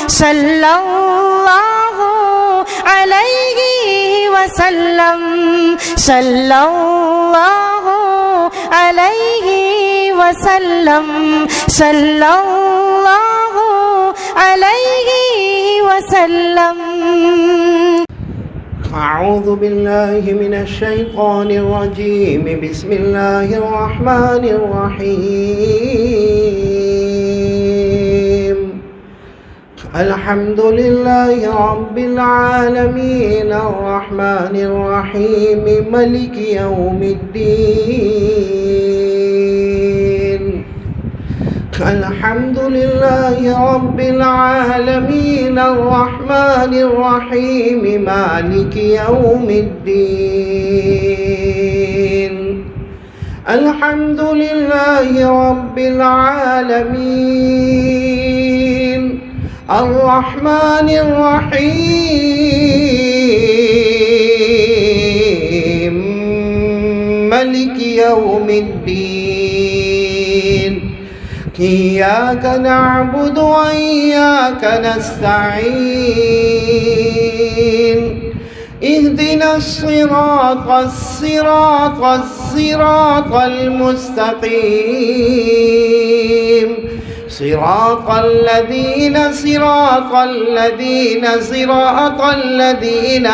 صلی اللہ علیہ وسلم صلی اللہ علیہ وسلم صلی اللہ علیہ وسلم. أعوذ بالله من الشيطان الرجيم. بسم الله الرحمن الرحيم. الحمد لله رب العالمين الرحمن الرحيم ملك يوم الدين. الحمد لله رب العالمين الرحمن الرحيم مالك يوم الدين. الحمد لله رب العالمين الرحمن الرحيم مالك يوم الدين. إياك نعبد وإياك نستعين. اهدنا الصراط المستقيم. صراط الذين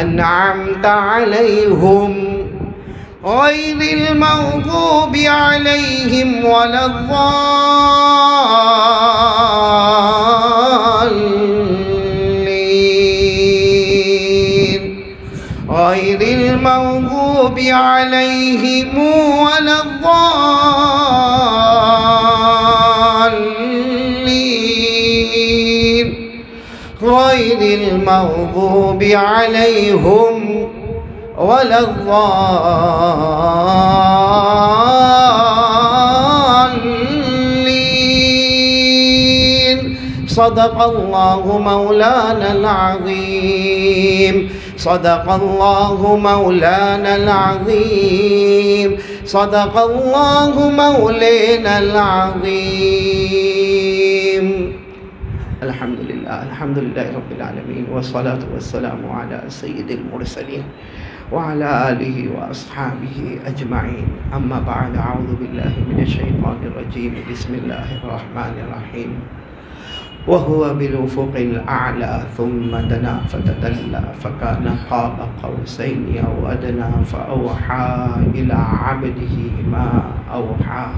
أنعمت عليهم غير المغضوب عليهم ولا الضالين. غير المغضوب عليهم ولا الضالين. غير المغضوب عليهم ولا الضالين. صدق الله مولانا العظيم. صدق الله مولانا العظيم. صدق الله مولانا العظيم. الحمد لله رب العالمين والصلاة والسلام على سيد المرسلين وعلى آله وأصحابه أجمعين. أما بعد. أعوذ بالله من الشيطان الرجيم. بسم الله الرحمن الرحيم. وهو بالأفق الأعلى ثم دنا فتدلى فكان قاب قوسين أو أدنى فأوحى إلى عبده ما أوحى.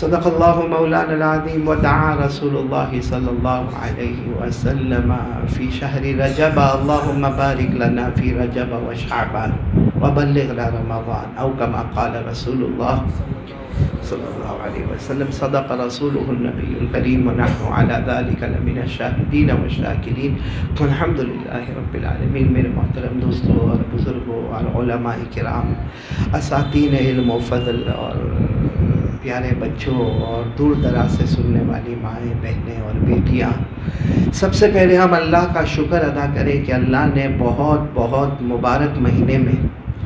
صدق الله مولانا العظيم. ودعا رسول الله صلى الله عليه وسلم في شهر رجب. اللهم بارك لنا في رجب وشعبان وبلغنا رمضان أو كما قال رسول الله صلى الله عليه وسلم. صدق رسوله النبي الكريم ونحن على ذلك لمن الشاهدين والشاكرين. الحمد لله رب العالمين. میرے محترم دوستوں اور بزرگوں اور علماء کرام، اساتین علم و فضل اور پیارے بچوں اور دور دراز سے سننے والی مائیں، بہنیں اور بیٹیاں، سب سے پہلے ہم اللہ کا شکر ادا کریں کہ اللہ نے بہت بہت مبارک مہینے میں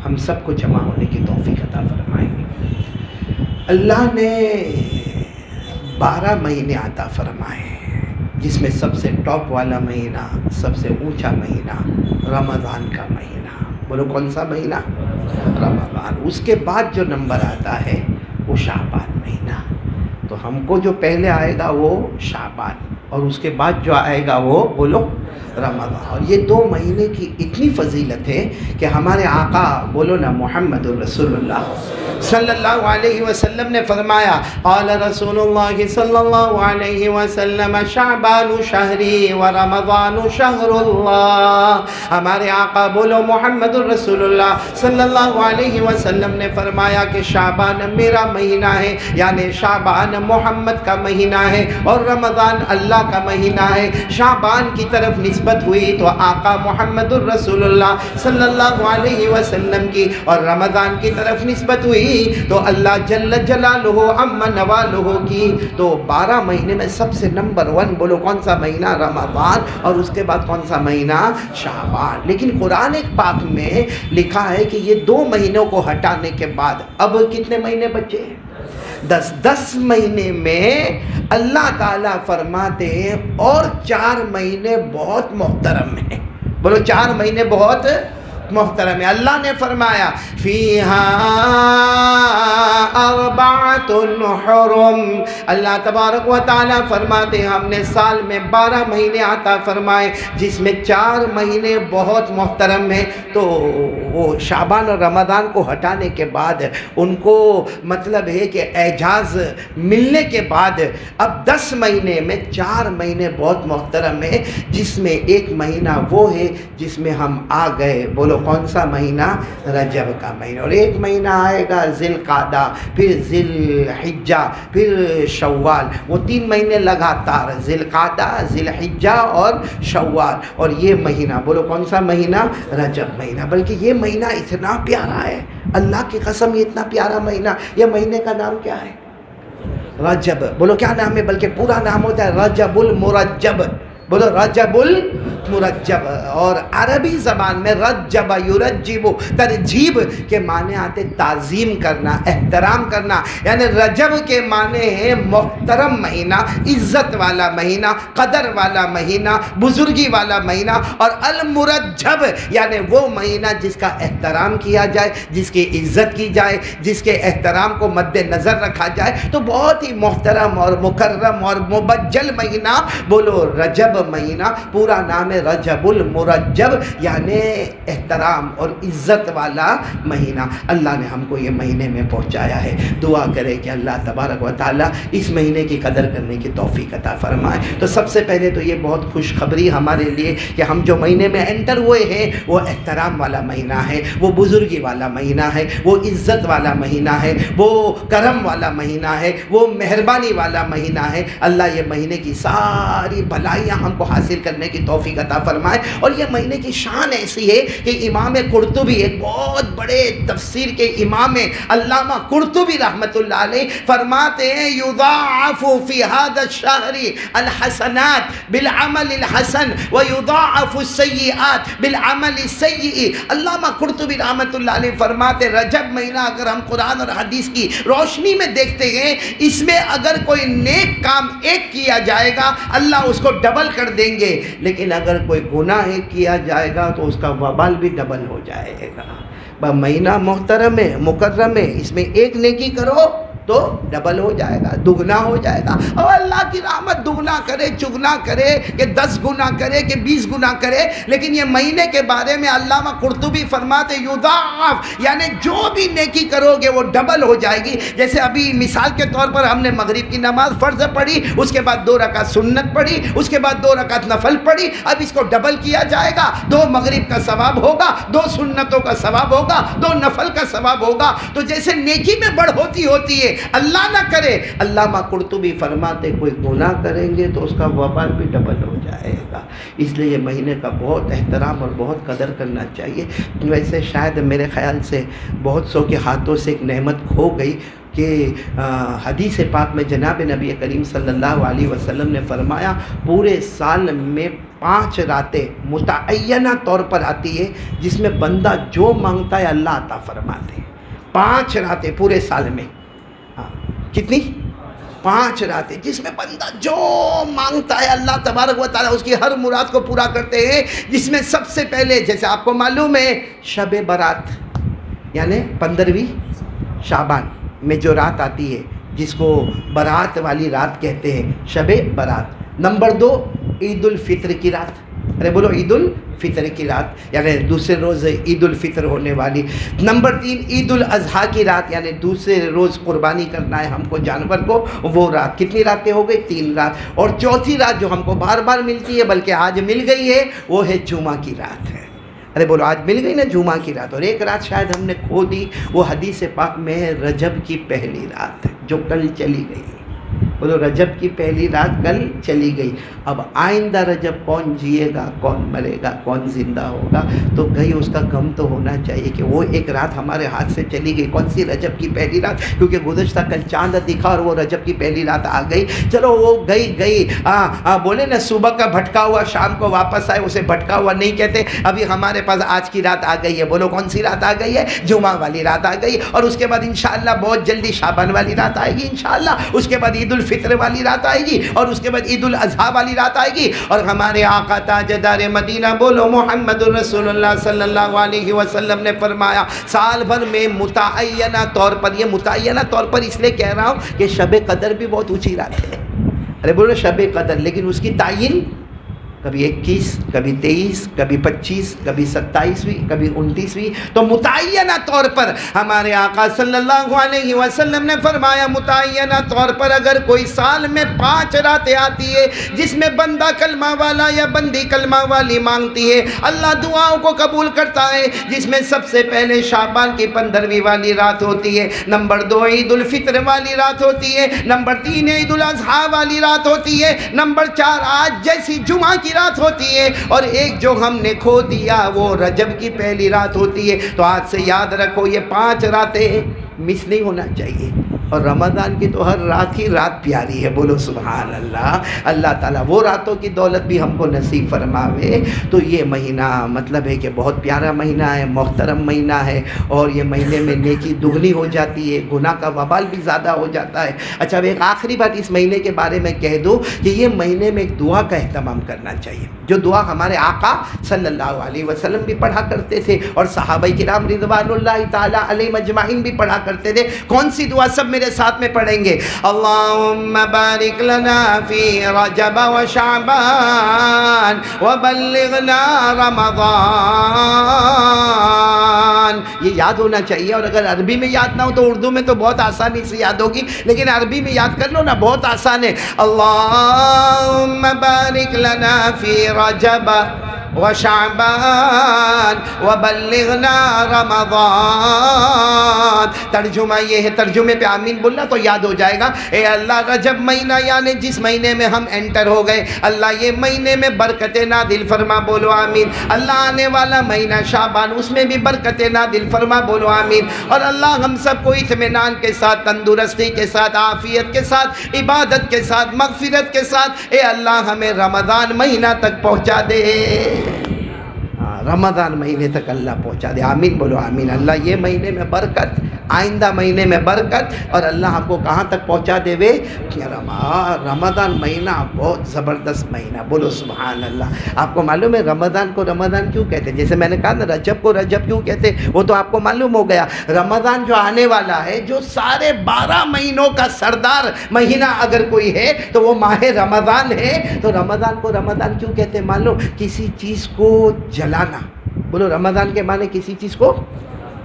ہم سب کو جمع ہونے کی توفیق عطا فرمائی. اللہ نے 12 مہینے عطا فرمائے، جس میں سب سے ٹاپ والا مہینہ، سب سے اونچا مہینہ رمضان کا مہینہ. بولو کون سا مہینہ؟ رمضان. اس کے بعد جو نمبر آتا ہے وہ شعبان مہینہ. تو ہم کو جو پہلے آئے گا وہ شعبان، اور اس کے بعد جو آئے گا وہ بولو رمضان. اور یہ 2 مہینے کی اتنی فضیلت ہے کہ ہمارے آقا بولو نا محمد الرسول اللہ صلی اللہ علیہ وسلم نے فرمایا، قال رسول اللہ صلی اللہ علیہ وسلم شعبان شہری و رمضان شہر اللہ. ہمارے آقا بولو محمد الرسول اللہ صلی اللہ علیہ وسلم نے فرمایا کہ شعبان میرا مہینہ ہے، یعنی شعبان محمد کا مہینہ ہے اور رمضان اللہ کا مہینہ ہے. شعبان کی طرف نسبت ہوئی تو آقا محمد الرسول اللہ صلی اللہ علیہ وسلم کی، اور رمضان کی طرف نسبت ہوئی تو اللہ جل جلالہ عم نوالہ کی. تو 12 مہینے میں سب سے نمبر 1 بولو کون سا مہینہ؟ رمضان. اور اس کے بعد کون سا مہینہ؟ شعبان. لیکن قرآن پاک میں لکھا ہے کہ یہ 2 مہینوں کو ہٹانے کے بعد اب کتنے مہینے بچے ہیں؟ 10 مہینے میں اللہ تعالیٰ فرماتے ہیں اور 4 مہینے بہت محترم ہیں. بولو 4 مہینے بہت محترم ہے. اللہ نے فرمایا فیہا اربعۃ حرم. اللہ تبارک و تعالیٰ فرماتے ہیں ہم نے سال میں 12 مہینے عطا فرمائے جس میں 4 مہینے بہت محترم ہیں. تو وہ شعبان اور رمضان کو ہٹانے کے بعد ان کو مطلب ہے کہ اعجاز ملنے کے بعد اب 10 مہینے میں 4 مہینے بہت محترم ہیں جس میں ایک مہینہ وہ ہے جس میں ہم آ گئے. بولو کون سا مہینہ؟ رجب کا مہینہ. اور ایک مہینہ آئے گا ذی القعدہ، پھر ذی الحجہ، پھر شوال. وہ 3 مہینے لگاتار ذی القعدہ، ذی الحجہ اور شوال. اور یہ مہینہ بولو کون سا مہینہ؟ رجب مہینہ. بلکہ یہ مہینہ اتنا پیارا ہے، اللہ کی قسم یہ اتنا پیارا مہینہ. یہ مہینے کا نام کیا ہے؟ رجب. بولو کیا نام ہے؟ بلکہ پورا نام ہوتا ہے رجب المرجب. بولو رجب المرجب. اور عربی زبان میں رجب یرجب ترجیب کے معنی آتے تعظیم کرنا، احترام کرنا. یعنی رجب کے معنی ہے محترم مہینہ، عزت والا مہینہ، قدر والا مہینہ، بزرگی والا مہینہ. اور المرجب یعنی وہ مہینہ جس کا احترام کیا جائے، جس کی عزت کی جائے، جس کے احترام کو مد نظر رکھا جائے. تو بہت ہی محترم اور مکرم اور مبجل مہینہ بولو رجب مہینہ. پورا نام ہے رجب المرجب یعنی احترام اور عزت والا مہینہ. اللہ نے ہم کو یہ مہینے میں پہنچایا ہے. دعا کرے کہ اللہ تبارک و تعالیٰ اس مہینے کی قدر کرنے کی توفیق عطا فرمائے. تو سب سے پہلے تو یہ بہت خوشخبری ہمارے لیے کہ ہم جو مہینے میں انٹر ہوئے ہیں وہ احترام والا مہینہ ہے، وہ بزرگی والا مہینہ ہے، وہ عزت والا مہینہ ہے، وہ کرم والا مہینہ ہے، وہ مہربانی والا مہینہ ہے. اللہ یہ مہینے کی ساری بھلائیاں ہم کو حاصل کرنے کی توفیق عطا فرمائے. اور یہ مہینے کی شان ایسی ہے کہ امام قرطبی ایک بہت بڑے تفسیر کے امام علامہ قرطبی رحمۃ اللہ علیہ فرماتے ہیں یضاعف فی ھذا الشہر الحسنات بالعمل الحسن ویضاعف السیئات بالعمل السیئ. علامہ قرطبی رحمۃ اللہ علیہ فرماتے رجب مہینہ اگر ہم قرآن اور حدیث کی روشنی میں دیکھتے ہیں اس میں اگر کوئی نیک کام ایک کیا جائے گا اللہ اس کو ڈبل کر دیں گے، لیکن اگر کوئی گناہ کیا جائے گا تو اس کا وبال بھی ڈبل ہو جائے گا. مہینہ محترم ہے، مکرم ہے، اس میں ایک نیکی کرو تو ڈبل ہو جائے گا، دگنا ہو جائے گا. اور اللہ کی رحمت دگنا کرے، چگنا کرے، کہ 10 گنا کرے کہ 20 گنا کرے. لیکن یہ مہینے کے بارے میں علامہ قرطبی فرماتے یضاعف یعنی جو بھی نیکی کرو گے وہ ڈبل ہو جائے گی. جیسے ابھی مثال کے طور پر ہم نے مغرب کی نماز فرض پڑھی، اس کے بعد 2 رکعت سنت پڑھی، اس کے بعد 2 رکعت نفل پڑھی. اب اس کو ڈبل کیا جائے گا، 2 مغرب کا ثواب ہوگا، 2 سنتوں کا ثواب ہوگا، 2 نفل کا ثواب ہوگا. تو جیسے نیکی میں بڑھ ہوتی ہے اللہ نہ کرے. علامہ قرطبی فرماتے کوئی گناہ کریں گے تو اس کا وبال بھی ڈبل ہو جائے گا. اس لیے یہ مہینے کا بہت احترام اور بہت قدر کرنا چاہیے. ویسے شاید میرے خیال سے بہت سو کے ہاتھوں سے ایک نعمت کھو گئی کہ حدیث پاک میں جناب نبی کریم صلی اللہ علیہ وسلم نے فرمایا پورے سال میں 5 راتیں متعینہ طور پر آتی ہے جس میں بندہ جو مانگتا ہے اللہ عطا فرماتے ہیں. 5 راتیں پورے سال میں. کتنی؟ 5 راتیں جس میں بندہ جو مانگتا ہے اللہ تبارک و تعالیٰ اس کی ہر مراد کو پورا کرتے ہیں. جس میں سب سے پہلے جیسے آپ کو معلوم ہے شب برات یعنی 15ویں شعبان میں جو رات آتی ہے جس کو برات والی رات کہتے ہیں، شب برات. نمبر 2 عید الفطر کی رات. ارے بولو عید الفطر کی رات یعنی دوسرے روز عید الفطر ہونے والی. نمبر 3 عید الاضحیٰ کی رات یعنی دوسرے روز قربانی کرنا ہے ہم کو جانور کو، وہ رات. کتنی راتیں ہو گئی؟ 3 رات. اور چوتھی رات جو ہم کو بار بار ملتی ہے بلکہ آج مل گئی ہے وہ ہے جمعہ کی رات ہے. ارے بولو آج مل گئی نا جمعہ کی رات. اور ایک رات شاید ہم نے کھو دی، وہ حدیث پاک میں رجب کی پہلی رات جو کل چلی گئی. بولو رجب کی پہلی رات کل چلی گئی، اب آئندہ رجب کون جیے گا، کون مرے گا، کون زندہ ہوگا؟ تو کہیں اس کا غم تو ہونا چاہیے کہ وہ ایک رات ہمارے ہاتھ سے چلی گئی، کون سی؟ رجب کی پہلی رات، کیونکہ گزشتہ کل چاند دکھا اور وہ رجب کی پہلی رات آ گئی، چلو وہ گئی بولے نا صبح کا بھٹکا ہوا شام کو واپس آئے، اسے بھٹکا ہوا نہیں کہتے، ابھی ہمارے پاس آج کی رات آ گئی ہے، بولو کون سی رات آ گئی ہے؟ جمعہ والی رات آ گئی، اور اس کے بعد انشاءاللہ بہت جلدی شعبان والی رات آئے گی انشاءاللہ، اس کے بعد عید الفطر والی رات آئے گی، اور اس کے بعد عید الاضحیٰ والی رات آئے گی، اور ہمارے آقا تاجدار مدینہ بولو محمد الرسول اللہ صلی اللہ علیہ وسلم نے فرمایا سال بھر میں متعینہ طور پر، یہ متعینہ طور پر اس لیے کہہ رہا ہوں کہ شب قدر بھی بہت اونچی رات ہے، ارے بولو شب قدر، لیکن اس کی تعین کبھی 21، کبھی 23، کبھی 25، کبھی 27ویں، کبھی 29ویں، تو متعینہ طور پر ہمارے آقا صلی اللہ علیہ وسلم نے فرمایا متعینہ طور پر اگر کوئی سال میں 5 راتیں آتی ہے جس میں بندہ کلمہ والا یا بندی کلمہ والی مانگتی ہے، اللہ دعاؤں کو قبول کرتا ہے، جس میں سب سے پہلے شعبان کی 15ویں والی رات ہوتی ہے، نمبر 2 عید الفطر والی رات ہوتی ہے، نمبر 3 عید الاضحیٰ والی رات ہوتی ہے، نمبر 4 آج جیسی جمعہ کی رات ہوتی ہے، اور ایک جو ہم نے کھو دیا وہ رجب کی پہلی رات ہوتی ہے۔ تو آج سے یاد رکھو یہ 5 راتیں مس نہیں ہونا چاہیے، اور رمضان کی تو ہر رات ہی رات پیاری ہے، بولو سبحان اللہ۔ اللہ تعالیٰ وہ راتوں کی دولت بھی ہم کو نصیب فرماوے۔ تو یہ مہینہ مطلب ہے کہ بہت پیارا مہینہ ہے، محترم مہینہ ہے، اور یہ مہینے میں نیکی دگنی ہو جاتی ہے، گناہ کا وبال بھی زیادہ ہو جاتا ہے۔ اچھا اب ایک آخری بات اس مہینے کے بارے میں کہہ دوں کہ یہ مہینے میں ایک دعا کا اہتمام کرنا چاہیے، جو دعا ہمارے آقا صلی اللہ علیہ وسلم بھی پڑھا کرتے تھے، اور صحابہ کرام رضوان اللہ تعالیٰ علیہم اجمعین بھی پڑھا کرتے تھے۔ کون سی دعا؟ سب میرے ساتھ میں پڑھیں گے، اللہم بارک لنا فی رجب و شعبان وبلغنا رمضان۔ یہ یاد ہونا چاہیے، اور اگر عربی میں یاد نہ ہو تو اردو میں تو بہت آسانی سے یاد ہوگی، لیکن عربی میں یاد کر لو نا، بہت آسان ہے۔ اللہم بارک لنا فی رجب وشعبان وبلغنا رمضان۔ ترجمہ یہ ہے، ترجمے پہ آمین بولنا تو یاد ہو جائے گا۔ اے اللہ رجب مہینہ یعنی جس مہینے میں ہم انٹر ہو گئے، اللہ یہ مہینے میں برکتیں نازل فرما، بولو آمین۔ اللہ آنے والا مہینہ شعبان، اس میں بھی برکتیں نازل فرما، بولو آمین۔ اور اللہ ہم سب کو اطمینان کے ساتھ، تندرستی کے ساتھ، عافیت کے ساتھ، عبادت کے ساتھ، مغفرت کے ساتھ اے اللہ ہمیں رمضان مہینہ تک پہنچا دے، رمضان مہینے تک اللہ پہنچا دے، آمین بولو آمین۔ اللہ یہ مہینے میں برکت، آئندہ مہینے میں برکت، اور اللہ ہم کو کہاں تک پہنچا دے وے کہ رمضان مہینہ بہت زبردست مہینہ، بولو سبحان اللہ۔ آپ کو معلوم ہے رمضان کو رمضان کیوں کہتے ہیں؟ جیسے میں نے کہا نا رجب کو رجب کیوں کہتے ہیں، وہ تو آپ کو معلوم ہو گیا۔ رمضان جو آنے والا ہے، جو سارے 12 مہینوں کا سردار مہینہ اگر کوئی ہے تو وہ ماہ رمضان ہے۔ تو رمضان کو رمضان کیوں کہتے ہیں معلوم؟ کسی چیز کو جلانا، بولو رمضان کے معنی کسی چیز کو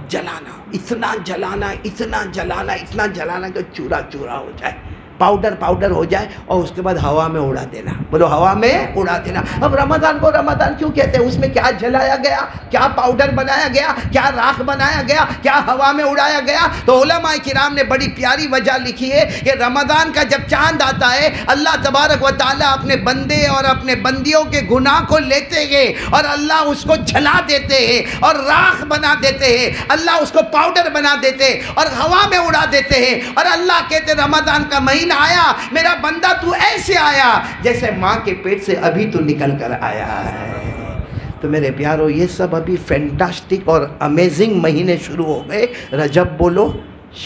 جلانا، اتنا جلانا، اتنا جلانا، اتنا جلانا کہ چورا چورا ہو جائے، پاؤڈر پاؤڈر ہو جائے، اور اس کے بعد ہوا میں اڑا دینا، بولو ہوا میں اڑا دینا۔ اب رمضان کو رمضان کیوں کہتے ہیں؟ اس میں کیا جلایا گیا، کیا پاؤڈر بنایا گیا، کیا راکھ بنایا گیا، کیا ہوا میں اڑایا گیا؟ تو علماء کرام نے بڑی پیاری وجہ لکھی ہے کہ رمضان کا جب چاند آتا ہے، اللہ تبارک و تعالیٰ اپنے بندے اور اپنے بندیوں کے گناہ کو لیتے ہیں، اور اللہ اس کو جلا دیتے ہیں اور راکھ بنا دیتے ہیں، اللہ اس کو پاؤڈر بنا دیتے ہیں اور ہوا میں اڑا دیتے ہیں، اور اللہ کہتے رمضان کا مہینہ آیا میرا بندہ تو ایسے آیا جیسے ماں کے پیٹ سے ابھی تو نکل کر آیا ہے۔ تو میرے پیارو یہ سب ابھی فینٹاسٹک اور امیزنگ مہینے شروع ہو گئے، رجب بولو،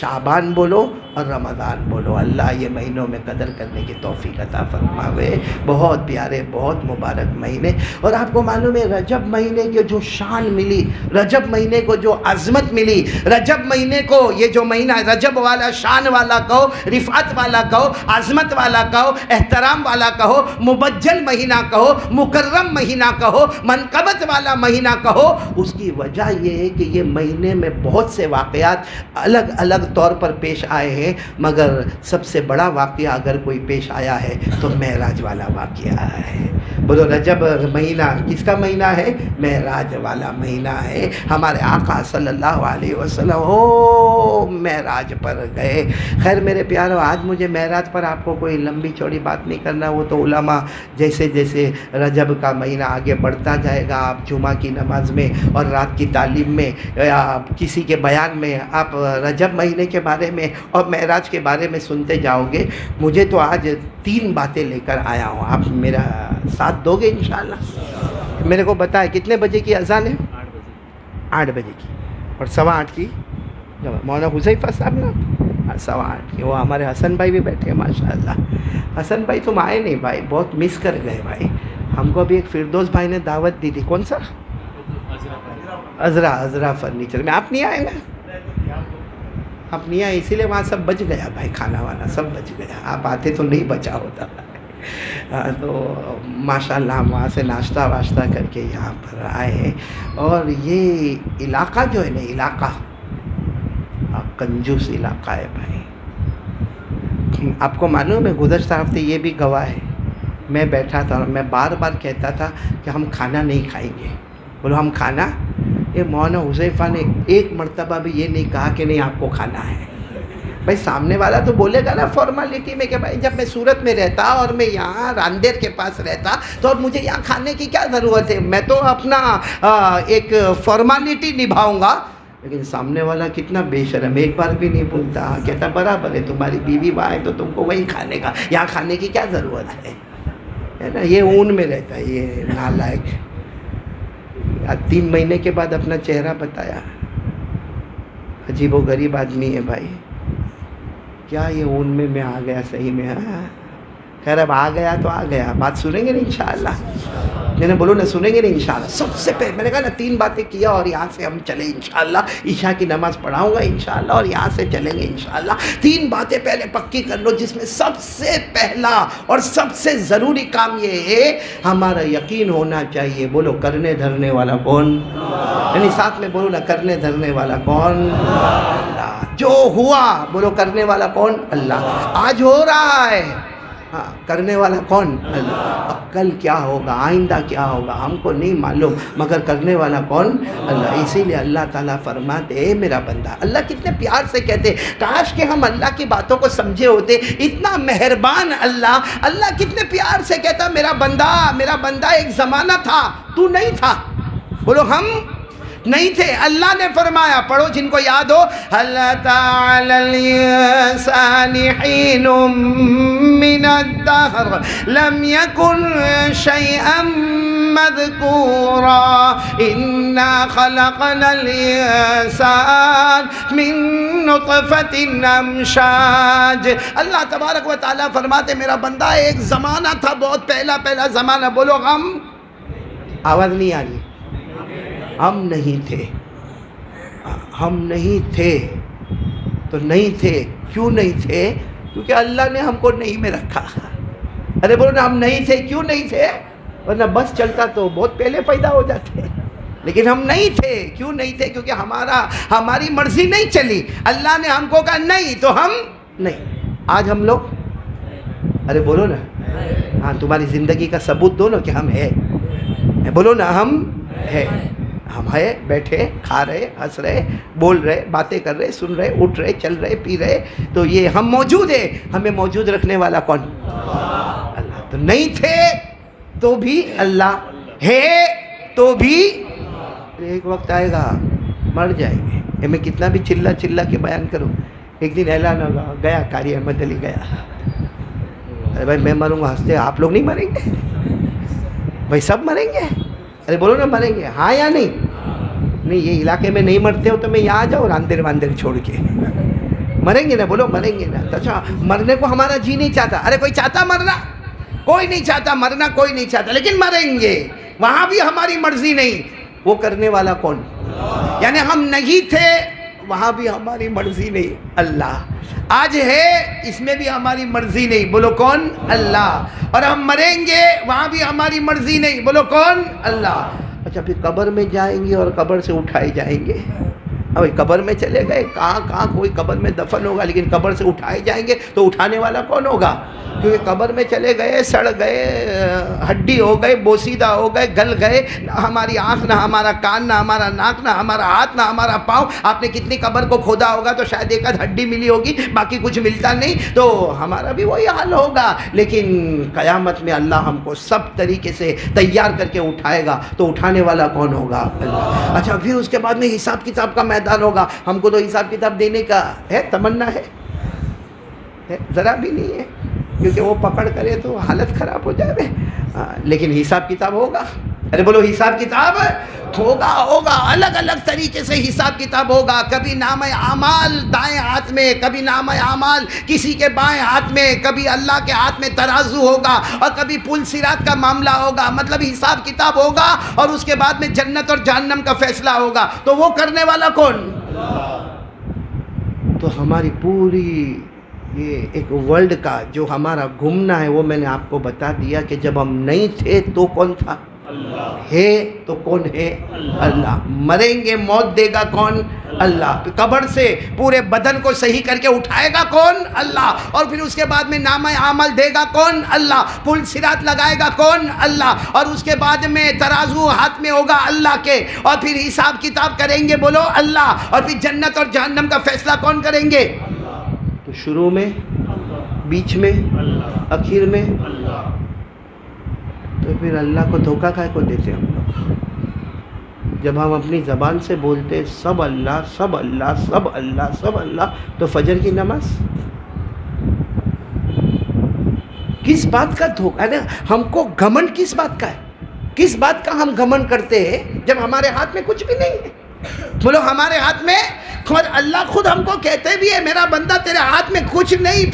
شعبان بولو اور رمضان بولو۔ اللہ یہ مہینوں میں قدر کرنے کی توفیق عطا فرماوے۔ بہت پیارے، بہت مبارک مہینے۔ اور آپ کو معلوم ہے رجب مہینے کے جو شان ملی، رجب مہینے کو جو عظمت ملی، رجب مہینے کو یہ جو مہینہ رجب والا، شان والا کہو، رفعت والا کہو، عظمت والا کہو، احترام والا کہو، مبجل مہینہ کہو، مکرم مہینہ کہو، منقبت والا مہینہ کہو، اس کی وجہ یہ ہے کہ یہ مہینے میں بہت سے واقعات الگ الگ الگ طور پر پیش آئے ہیں، مگر سب سے بڑا واقعہ اگر کوئی پیش آیا ہے تو معراج والا واقعہ ہے۔ بولو رجب مہینہ کس کا مہینہ ہے؟ معراج والا مہینہ ہے۔ ہمارے آقا صلی اللہ علیہ وسلم معراج پر گئے۔ خیر میرے پیارو، آج مجھے معراج پر آپ کو کوئی لمبی چوڑی بات نہیں کرنا، وہ تو علماء جیسے جیسے رجب کا مہینہ آگے بڑھتا جائے گا، آپ جمعہ کی نماز میں اور رات کی تعلیم میں یا کسی کے بیان میں آپ رجب مہینے کے بارے میں اور معراج کے بارے میں سنتے جاؤ گے۔ مجھے تو آج 3 باتیں لے کر آیا ہوں، آپ میرا ساتھ دو گے انشاءاللہ؟ میرے کو بتائیں کتنے بجے کی اذان ہے؟ 8 بجے کی، اور 8:15 کی مولانا حذیفہ صاحب نا 8:15 کی، وہ ہمارے حسن بھائی بھی بیٹھے ہیں ماشاءاللہ۔ حسن بھائی تم آئے نہیں بھائی، بہت مس کر گئے بھائی، ہم کو بھی ایک فردوس بھائی نے دعوت دی تھی، کون سا؟ عذرا فرنیچر میں، آپ نہیں آئے نا؟ آپ نہیں آئے، اسی لیے وہاں سب بچ گیا بھائی، کھانا وانا سب بچ گیا، آپ آتے تو نہیں بچا ہوتا۔ تو ماشاءاللہ ہم وہاں سے ناشتہ واشتہ کر کے یہاں پر آئے ہیں، اور یہ علاقہ جو ہے نا، علاقہ کنجوس علاقہ ہے بھائی۔ آپ کو معلوم ہے گزشتہ ہفتے یہ بھی گواہ ہے، میں بیٹھا تھا اور میں بار بار کہتا تھا کہ ہم کھانا نہیں کھائیں گے، بولو ہم کھانا، یہ مولانا حذیفہ نے ایک مرتبہ بھی یہ نہیں کہا کہ نہیں آپ کو کھانا ہے۔ بھائی سامنے والا تو بولے گا نا فارمیلٹی میں کہ بھائی جب میں سورت میں رہتا اور میں یہاں راندیر کے پاس رہتا تو اب مجھے یہاں کھانے کی کیا ضرورت ہے، میں تو اپنا ایک فارمیلٹی نبھاؤں گا۔ لیکن سامنے والا کتنا بے شرم، ایک بار بھی نہیں بولتا، کہتا برابر ہے تمہاری بیوی وہاں ہے تو تم کو وہی کھانے کا، یہاں کھانے کی کیا ضرورت ہے نا۔ یہ اون میں رہتا ہے یہ نالائق۔ 3 مہینے کے بعد اپنا چہرہ بتایا، عجیب و غریب آدمی ہے بھائی، کیا یہ اون میں آ گیا صحیح میں؟ ہاں خیر اب آ گیا تو آ گیا، بات سنیں گے نا انشاءاللہ؟ میں نے بولو نا سنیں گے نا انشاءاللہ؟ سب سے پہلے میں نے کہا نا 3 باتیں کیا اور یہاں سے ہم چلیں انشاءاللہ، عشاء کی نماز پڑھاؤں گا انشاءاللہ اور یہاں سے چلیں گے انشاءاللہ۔ 3 باتیں پہلے پکی کر لو، جس میں سب سے پہلا اور سب سے ضروری کام یہ ہے ہمارا یقین ہونا چاہیے، بولو کرنے دھرنے والا کون؟ یعنی ساتھ میں بولو نا کرنے دھرنے والا کون؟ اللہ۔ جو ہوا بولو کرنے والا کون؟ اللہ۔ آج ہو رہا ہے، ہاں کرنے والا کون؟ اللہ۔ اب کل کیا ہوگا، آئندہ کیا ہوگا ہم کو نہیں معلوم، مگر کرنے والا کون؟ اللہ۔ اسی لیے اللہ تعالیٰ فرماتے اے میرا بندہ، اللہ کتنے پیار سے کہتے، کاش کہ ہم اللہ کی باتوں کو سمجھے ہوتے، اتنا مہربان اللہ، اللہ کتنے پیار سے کہتا میرا بندہ، میرا بندہ ایک زمانہ تھا تو نہیں تھا، بولو ہم نہیں تھے۔ اللہ نے فرمایا، پڑھو جن کو یاد ہو، هل أتى على الإنسان حين من الدهر لم يكن شيئا مذكورا إنا خلقنا الإنسان من نطفة أمشاج۔ اللہ تبارک و تعالیٰ فرماتے میرا بندہ ایک زمانہ تھا، بہت پہلا زمانہ، بولو ہم، آواز نہیں آ رہی، ہم نہیں تھے، ہم نہیں تھے تو نہیں تھے، کیوں نہیں تھے؟ کیونکہ اللہ نے ہم کو نہیں میں رکھا۔ ارے بولو نا ہم نہیں تھے، کیوں نہیں تھے؟ ورنہ بس چلتا تو بہت پہلے پیدا ہو جاتے، لیکن ہم نہیں تھے، کیوں نہیں تھے؟ کیونکہ ہماری مرضی نہیں چلی، اللہ نے ہم کو کہا نہیں تو ہم نہیں۔ آج ہم لوگ، ارے بولو نا، ہاں تمہاری زندگی کا ثبوت دو نا کہ ہم ہے، بولو نا ہم ہے، ہم ہے، بیٹھے کھا رہے، ہنس رہے، بول رہے، باتیں کر رہے، سن رہے، اٹھ رہے، چل رہے، پی رہے، تو یہ ہم موجود ہیں۔ ہمیں موجود رکھنے والا کون؟ اللہ۔ تو نہیں تھے تو بھی اللہ ہے، تو بھی ایک وقت آئے گا مر جائیں گے۔ یہ میں کتنا بھی چلا کے بیان کروں، ایک دن اعلان ہوگا، گیا قاری احمد علی گیا، ارے بھائی میں مروں گا، ہنستے آپ لوگ نہیں مریں گے بھائی، سب مریں گے، ارے بولو نا مریں گے، ہاں یا نہیں؟ نہیں یہ علاقے میں نہیں مرتے ہو تو میں یہاں جاؤں راندیر واندیر چھوڑ کے، مریں گے نا، بولو مریں گے نا۔ اچھا مرنے کو ہمارا جی نہیں چاہتا، ارے کوئی چاہتا مرنا؟ کوئی نہیں چاہتا مرنا، کوئی نہیں چاہتا، لیکن مریں گے، وہاں بھی ہماری مرضی نہیں، وہ کرنے والا کون؟ یعنی ہم نہیں تھے، وہاں بھی ہماری مرضی نہیں، اللہ۔ آج ہے، اس میں بھی ہماری مرضی نہیں، بولو کون؟ اللہ۔ اور ہم مریں گے، وہاں بھی ہماری مرضی نہیں، بولو کون؟ اللہ۔ اچھا پھر قبر میں جائیں گے اور قبر سے اٹھائے جائیں گے، اب قبر میں چلے گئے، کہاں کوئی قبر میں دفن ہوگا، لیکن قبر سے اٹھائے جائیں گے تو اٹھانے والا کون ہوگا؟ کیونکہ قبر میں چلے گئے، سڑ گئے، ہڈی ہو گئے، بوسیدہ ہو گئے، گل گئے، نہ ہماری آنکھ، نہ ہمارا کان، نہ ہمارا ناک، نہ ہمارا ہاتھ، نہ ہمارا پاؤں۔ آپ نے کتنی قبر کو کھودا ہوگا تو شاید ایک آدھ ہڈی ملی ہوگی، باقی کچھ ملتا نہیں، تو ہمارا بھی وہی حال ہوگا۔ لیکن قیامت میں اللہ ہم کو سب طریقے سے تیار کر کے اٹھائے گا، تو اٹھانے والا کون ہوگا؟ اللہ۔ اچھا، پھر اس کے بعد میں حساب کتاب کا میدان ہوگا۔ ہم کو تو حساب کتاب دینے کا ہے، تمنا ہے؟ ذرا بھی نہیں ہے، کیونکہ وہ پکڑ کرے تو حالت خراب ہو جائے۔ لیکن حساب کتاب ہوگا۔ ارے بولو، حساب کتاب ہوگا، الگ الگ طریقے سے حساب کتاب ہوگا۔ کبھی نام اعمال دائیں ہاتھ میں، کبھی نام اعمال کسی کے بائیں ہاتھ میں، کبھی اللہ کے ہاتھ میں ترازو ہوگا، اور کبھی پل صراط کا معاملہ ہوگا۔ مطلب حساب کتاب ہوگا، اور اس کے بعد میں جنت اور جہنم کا فیصلہ ہوگا۔ تو وہ کرنے والا کون؟ تو ہماری پوری یہ ایک ورلڈ کا جو ہمارا گھومنا ہے، وہ میں نے آپ کو بتا دیا کہ جب ہم نہیں تھے تو کون تھا؟ اللہ ہے تو کون ہے؟ اللہ۔ مریں گے، موت دے گا کون؟ اللہ۔ قبر سے پورے بدن کو صحیح کر کے اٹھائے گا کون؟ اللہ۔ اور پھر اس کے بعد میں نامہ عمل دے گا کون؟ اللہ۔ پل صراط لگائے گا کون؟ اللہ۔ اور اس کے بعد میں ترازو ہاتھ میں ہوگا اللہ کے، اور پھر حساب کتاب کریں گے، بولو اللہ۔ اور پھر جنت اور جہنم کا فیصلہ کون کریں گے؟ تو شروع میں، بیچ میں، آخر میں، تو پھر اللہ کو دھوکہ کائے کو دیتے ہم لوگ؟ جب ہم اپنی زبان سے بولتے سب اللہ سب اللہ سب اللہ سب اللہ، تو فجر کی نماز کس بات کا دھوکہ ہے؟ ہم کو گھمنڈ کس بات کا ہے؟ کس بات کا ہم گھمنڈ کرتے ہیں جب ہمارے ہاتھ میں کچھ بھی نہیں ہے؟ بولو، ہمارے ہاتھ میں خود اللہ خود ہم کو کہتے بھی ہے، میرا بندہ تیرے ہاتھ میں کچھ نہیں،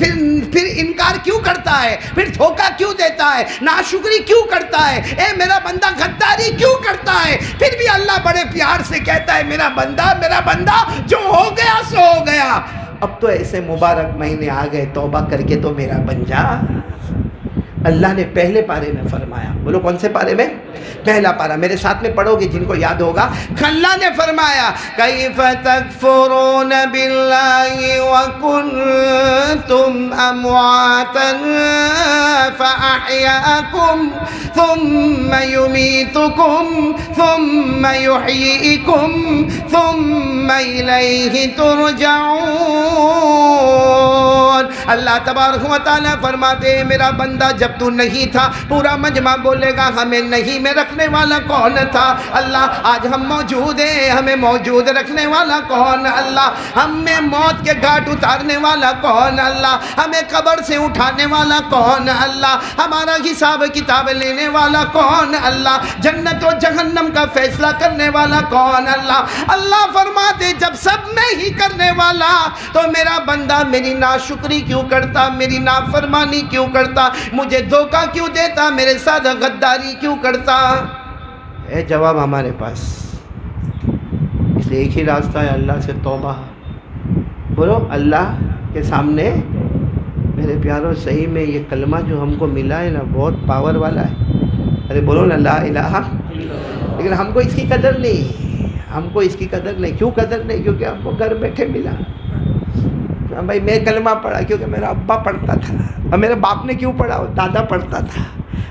پھر انکار کیوں کرتا ہے؟ پھر دھوکہ کیوں دیتا ہے؟ ناشکری کیوں کرتا ہے؟ اے میرا بندہ غداری کیوں کرتا ہے؟ پھر بھی اللہ بڑے پیار سے کہتا ہے، میرا بندہ جو ہو گیا سو ہو گیا۔ اب تو ایسے مبارک مہینے آ گئے، توبہ کر کے تو میرا بن جا۔ اللہ نے پہلے پارے میں فرمایا، بولو کون سے پارے میں؟ پہلا پارہ، میرے ساتھ میں پڑھو گے جن کو یاد ہوگا۔ اللہ نے فرمایا، کیف تکفرون باللہ وکنتم امواتا فاحیاکم ثم یمیتکم ثم یحییکم ثم الیہ ترجعون۔ اللہ تبارک و تعالیٰ فرماتے ہیں، میرا بندہ جب تو نہیں تھا، پورا مجمع بولے گا ہمیں نہیں میں رکھنے والا کون تھا؟ اللہ۔ آج ہم موجود ہیں، ہمیں موجود رکھنے والا کون؟ اللہ۔ ہم میں موت کے گھاٹ اتارنے والا کون؟ اللہ۔ ہمیں قبر سے اٹھانے والا کون؟ اللہ۔ ہمارا حساب کتاب لینے والا کون؟ اللہ۔ جنت و جہنم کا فیصلہ کرنے والا کون؟ اللہ۔ اللہ فرماتے جب سب میں ہی کرنے والا، تو میرا بندہ میری ناشکری کیوں کرتا؟ میری نافرمانی کیوں کرتا؟ مجھے دھوکہ کیوں دیتا؟ میرے ساتھ غداری کیوں کرتا؟ اے جواب ہمارے پاس، اس لیے ایک ہی راستہ ہے، اللہ سے توبہ۔ بولو اللہ کے سامنے، میرے پیاروں، صحیح میں یہ کلمہ جو ہم کو ملا ہے نا، بہت پاور والا ہے۔ ارے بولو نا لا الہ، لیکن ہم کو اس کی قدر نہیں، ہم کو اس کی قدر نہیں۔ کیوں قدر نہیں؟ کیونکہ ہم کو گھر بیٹھے ملا۔ بھائی میں کلمہ پڑھا کیونکہ میرا ابا پڑھتا تھا، اور میرے باپ نے کیوں پڑھا؟ دادا پڑھتا تھا،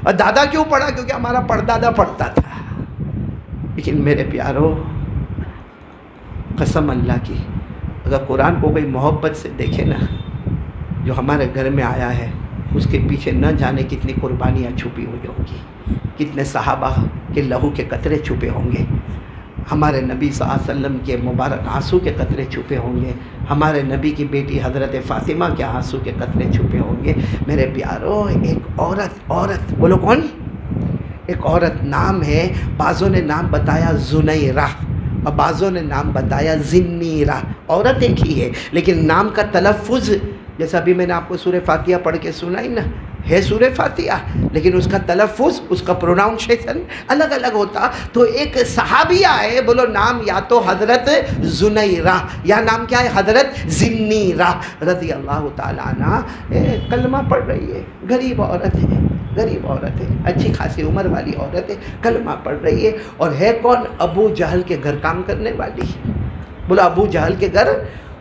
اور دادا کیوں پڑھا؟ کیونکہ ہمارا پردادا پڑھتا تھا۔ لیکن میرے پیاروں، قسم اللہ کی، اگر قرآن کو کوئی محبت سے دیکھے نا، جو ہمارے گھر میں آیا ہے، اس کے پیچھے نہ جانے کتنی قربانیاں چھپی ہوئی ہوں گی، کتنے صحابہ کے لہو کے قطرے چھپے ہوں گے، ہمارے نبی صلی اللہ علیہ وسلم کے مبارک آنسو کے قطرے چھپے ہوں گے، ہمارے نبی کی بیٹی حضرت فاطمہ کے آنسو کے قطرے چھپے ہوں گے۔ میرے پیاروں، ایک عورت بولو کون؟ ایک عورت نام ہے، بعضوں نے نام بتایا زنیرہ، اور بعضوں نے نام بتایا زنیرہ۔ عورت ایک ہی ہے، لیکن نام کا تلفظ، جیسا ابھی میں نے آپ کو سورہ فاتحہ پڑھ کے سنائی نا، ہے سورہ فاتحہ، لیکن اس کا تلفظ، اس کا پروناؤنسیشن الگ الگ ہوتا۔ تو ایک صحابیہ ہے، بولو نام یا تو حضرت زنیرہ، یا نام کیا ہے؟ حضرت زنیرہ رضی اللہ تعالیٰ عنہ۔ کلمہ پڑھ رہی ہے، غریب عورت ہے، اچھی خاصی عمر والی عورت ہے، کلمہ پڑھ رہی ہے، اور ہے کون؟ ابو جہل کے گھر کام کرنے والی۔ بولا ابو جہل کے گھر؟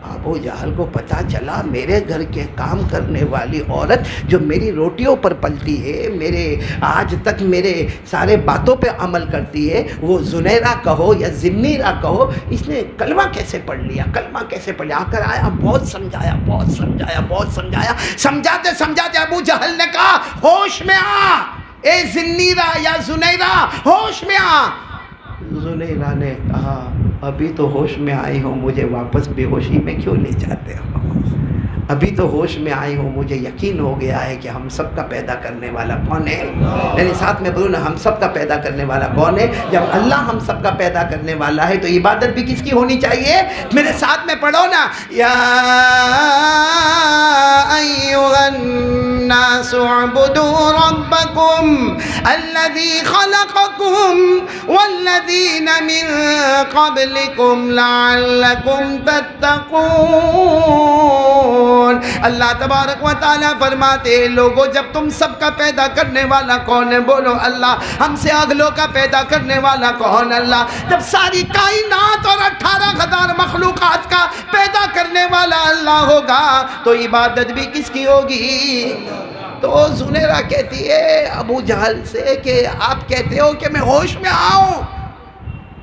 ابو جہل کو پتہ چلا میرے گھر کے کام کرنے والی عورت جو میری روٹیوں پر پلتی ہے، میرے آج تک میرے سارے باتوں پہ عمل کرتی ہے، وہ زنیرہ کہو یا زنیرہ کہو، اس نے کلمہ کیسے پڑھ لیا، کلمہ کیسے پڑھ لیا؟ آ کر آیا، بہت سمجھایا، بہت سمجھایا، بہت سمجھایا، سمجھاتے سمجھاتے ابو جہل نے کہا ہوش میں آ اے زنیرہ یا زنیرہ، ہوش میں آ۔ زنیرہ نے کہا ابھی تو ہوش میں آئی ہوں، مجھے واپس بے ہوشی میں کیوں لے جاتے ہو؟ ابھی تو ہوش میں آئی ہوں، مجھے یقین ہو گیا ہے کہ ہم سب کا پیدا کرنے والا کون ہے؟ یعنی ساتھ میں بولو نا، ہم سب کا پیدا کرنے والا کون ہے؟ جب اللہ ہم سب کا پیدا کرنے والا ہے تو عبادت بھی کس کی ہونی چاہیے؟ میرے ساتھ میں پڑھو نا، یا ایھا الناس اعبدوا ربکم الذی خلقکم والذین من قبلکم لعلکم تتقون۔ اللہ تبارک و تعالیٰ فرماتے ہیں لوگوں جب تم سب کا پیدا کرنے والا کون ہے؟ بولو اللہ۔ ہم سے اگلوں کا پیدا کرنے والا کون؟ اللہ۔ جب ساری کائنات اور 18,000 مخلوقات کا پیدا کرنے والا اللہ ہوگا تو عبادت بھی کس کی ہوگی؟ تو زنیرہ کہتی ہے ابو جہل سے کہ آپ کہتے ہو کہ میں ہوش میں آؤں،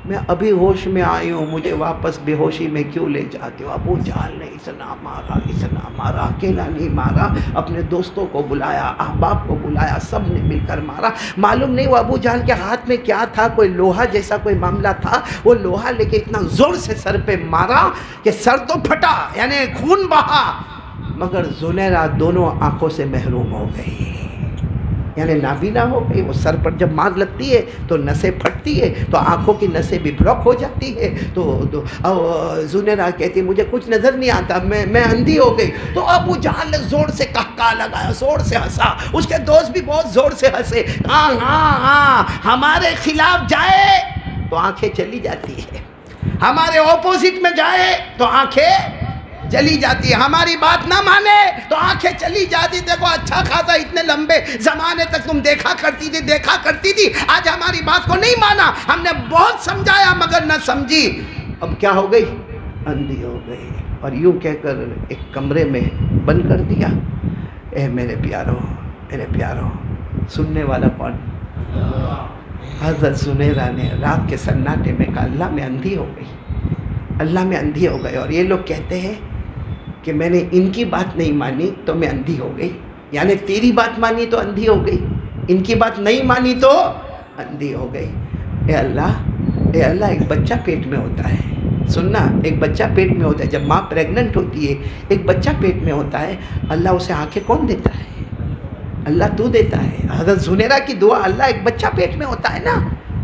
میں ابھی ہوش میں آئی ہوں، مجھے واپس بے ہوشی میں کیوں لے جاتے ہو؟ ابو جہل نے اتنا مارا، اتنا مارا، اکیلا نہیں مارا، اپنے دوستوں کو بلایا، احباب کو بلایا، سب نے مل کر مارا۔ معلوم نہیں وہ ابو جہل کے ہاتھ میں کیا تھا، کوئی لوہا جیسا کوئی معاملہ تھا، وہ لوہا لے کے اتنا زور سے سر پہ مارا کہ سر تو پھٹا، یعنی خون بہا، مگر زنیرہ دونوں آنکھوں سے محروم ہو گئی، یعنی نابینا ہو گئی۔ وہ سر پر جب مار لگتی ہے تو نسیں پھٹتی ہے، تو آنکھوں کی نسیں بھی بلاک ہو جاتی ہے۔ تو زنیرہ کہتی مجھے کچھ نظر نہیں آتا، میں اندھی ہو گئی۔ تو ابو جہل نے زور سے کہکا لگایا، زور سے ہنسا، اس کے دوست بھی بہت زور سے ہنسے۔ ہاں ہاں ہاں، ہمارے خلاف جائے تو آنکھیں چلی جاتی ہے، ہمارے اپوزٹ میں جائے تو آنکھیں چلی جاتی ہے، ہماری بات نہ مانے تو آنکھیں چلی جاتی۔ دیکھو اچھا خاصا اتنے لمبے زمانے تک تم دیکھا کرتی تھی، آج ہماری بات کو نہیں مانا، ہم نے بہت سمجھایا مگر نہ سمجھی، اب کیا ہو گئی؟ اندھی ہو گئی۔ اور یوں کہہ کر ایک کمرے میں بند کر دیا۔ اے میرے پیاروں، سننے والا کون؟ حضرت زنیرہ نے رات کے سناٹے میں کہا اللہ میں اندھی ہو گئی، اللہ میں اندھی ہو گئی۔ اور یہ لوگ کہتے ہیں کہ میں نے ان کی بات نہیں مانی تو میں اندھی ہو گئی، یعنی تیری بات مانی تو اندھی ہو گئی، ان کی بات نہیں مانی تو اندھی ہو گئی۔ اے اللہ ایک بچہ پیٹ میں ہوتا ہے، سننا، ایک بچہ پیٹ میں ہوتا ہے، جب ماں پریگننٹ ہوتی ہے ایک بچہ پیٹ میں ہوتا ہے، اللہ اسے آنکھیں کون دیتا ہے؟ اللہ تو دیتا ہے۔ حضرت زنیرہ کی دعا، اللہ ایک بچہ پیٹ میں ہوتا ہے نا،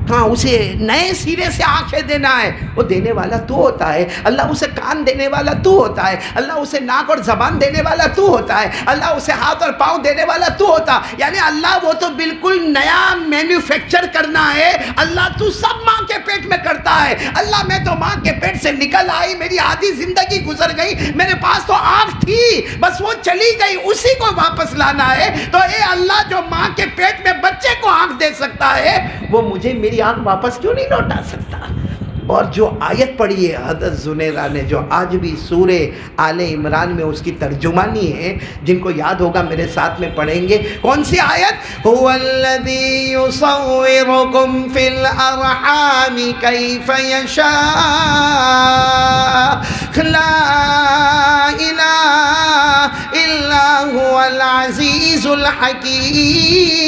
کہاں اسے نئے سرے سے آنکھیں دینا ہے، وہ دینے والا تو ہوتا ہے۔ اللہ اسے کان دینے والا تو ہوتا ہے، اللہ اسے ناک اور زبان دینے والا تو ہوتا ہے، اللہ اسے ہاتھ اور پاؤں دینے والا تو ہوتا، یعنی اللہ وہ تو بالکل نیا مینوفیکچر کرنا ہے، اللہ تو سب ماں کے پیٹ میں کرتا ہے۔ اللہ میں تو ماں کے پیٹ سے نکل آئی، میری آدھی زندگی گزر گئی، میرے پاس تو آنکھ تھی بس وہ چلی گئی، اسی کو واپس لانا ہے۔ تو اے اللہ جو ماں کے پیٹ میں بچے کو آنکھ دے سکتا ہے، وہ مجھے میری آنکھ واپس کیوں نہیں لوٹا سکتا؟ اور جو آیت پڑھی ہے حضرت زنیرہ نے، جو آج بھی سورہ آل عمران میں اس کی ترجمانی ہے، جن کو یاد ہوگا میرے ساتھ میں پڑھیں گے۔ کون سی آیت؟ هو الذی یصورکم فی الارحام کیف یشاء لا الہ الا هو العزیز الحکیم۔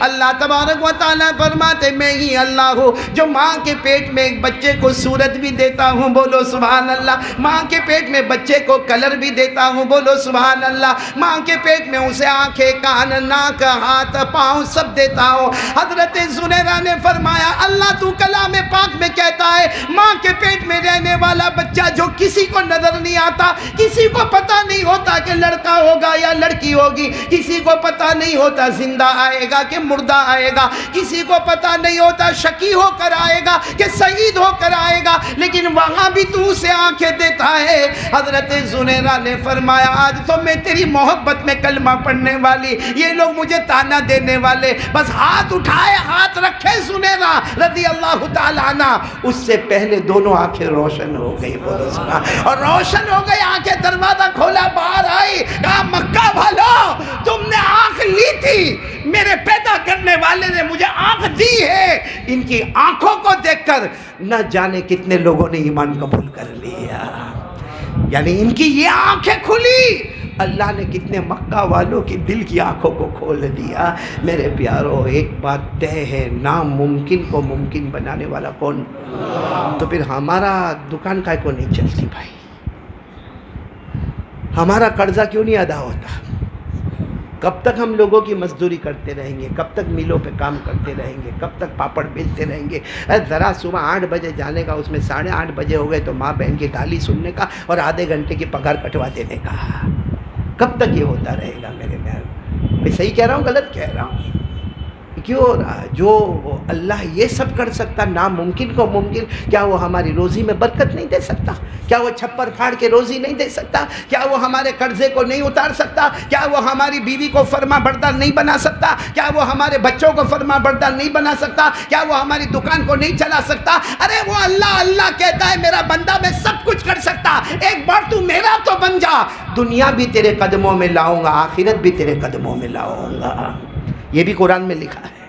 اللہ تبارک و تعالیٰ فرماتے میں ہی اللہ ہوں جو ماں کے پیٹ میں ایک بچے کو صورت بھی دیتا ہوں، بولو سبحان اللہ، ماں کے پیٹ میں بچے کو کلر بھی دیتا ہوں، بولو سبحان اللہ، ماں کے پیٹ میں اسے آنکھیں، کان، ناک، ہاتھ، پاؤں سب دیتا ہوں۔ حضرت زنیرہ نے فرمایا اللہ تو کلام پاک میں کہتا ہے ماں کے پیٹ میں رہنے والا بچہ جو کسی کو نظر نہیں آتا، کسی کو پتہ نہیں ہوتا کہ لڑکا ہوگا یا لڑکی ہوگی، کسی کو پتہ نہیں ہوتا زندہ آئے گا گا کہ مردہ آئے گا، کسی کو پتہ نہیں ہوتا شکی ہو کر آئے گا کہ سعید ہو کر آئے گا، لیکن وہاں بھی تو اسے آنکھیں دیتا ہے۔ حضرت زنیرہ نے فرمایا آج تو میں تیری محبت میں کلمہ پڑھنے والی، یہ لوگ مجھے تانا دینے والے، بس ہاتھ اٹھائے ہاتھ رکھے زنیرہ رضی اللہ تعالیٰ عنہ، اس سے پہلے دونوں آنکھیں روشن ہو گئی، بولو سبحان، اور روشن ہو گئی آنکھیں، دروازہ کھولا باہر آئی، کہا مکہ والو تم نے آنکھ لی تھی، میرے پیدا کرنے والے نے مجھے آنکھ دی ہے، ان کی آنکھوں کو دیکھ کر نہ جانے کتنے لوگوں نے ایمان قبول کر لیا، یعنی ان کی یہ آنکھیں کھلی، اللہ نے کتنے مکہ والوں کی دل کی آنکھوں کو کھول دیا۔ میرے پیارو ایک بات طے ہے، ناممکن کو ممکن بنانے والا کون؟ تو پھر ہمارا دکان کائے کو نہیں چلتی بھائی، ہمارا قرضہ کیوں نہیں ادا ہوتا؟ کب تک ہم لوگوں کی مزدوری کرتے رہیں گے؟ کب تک میلوں پہ کام کرتے رہیں گے؟ کب تک پاپڑ بیچتے رہیں گے؟ ذرا صبح 8 بجے جانے کا، اس میں 8:30 بجے ہو گئے تو ماں بہن کی گالی سننے کا اور آدھے گھنٹے کی پگار کٹوا دینے کا، کب تک یہ ہوتا رہے گا میرے محل؟ میں صحیح کہہ رہا ہوں غلط کہہ رہا ہوں؟ کیوں ہو رہا؟ جو اللہ یہ سب کر سکتا، ناممکن کو ممکن، کیا وہ ہماری روزی میں برکت نہیں دے سکتا؟ کیا وہ چھپر پھاڑ کے روزی نہیں دے سکتا؟ کیا وہ ہمارے قرضے کو نہیں اتار سکتا؟ کیا وہ ہماری بیوی کو فرما بردار نہیں بنا سکتا؟ کیا وہ ہمارے بچوں کو فرما بردار نہیں بنا سکتا؟ کیا وہ ہماری دکان کو نہیں چلا سکتا؟ ارے وہ اللہ اللہ کہتا ہے میرا بندہ میں سب کچھ کر سکتا، ایک بار تو میرا تو بن جا، دنیا بھی تیرے قدموں میں لاؤں گا، آخرت بھی تیرے قدموں میں لاؤں گا۔ یہ بھی قرآن میں لکھا ہے۔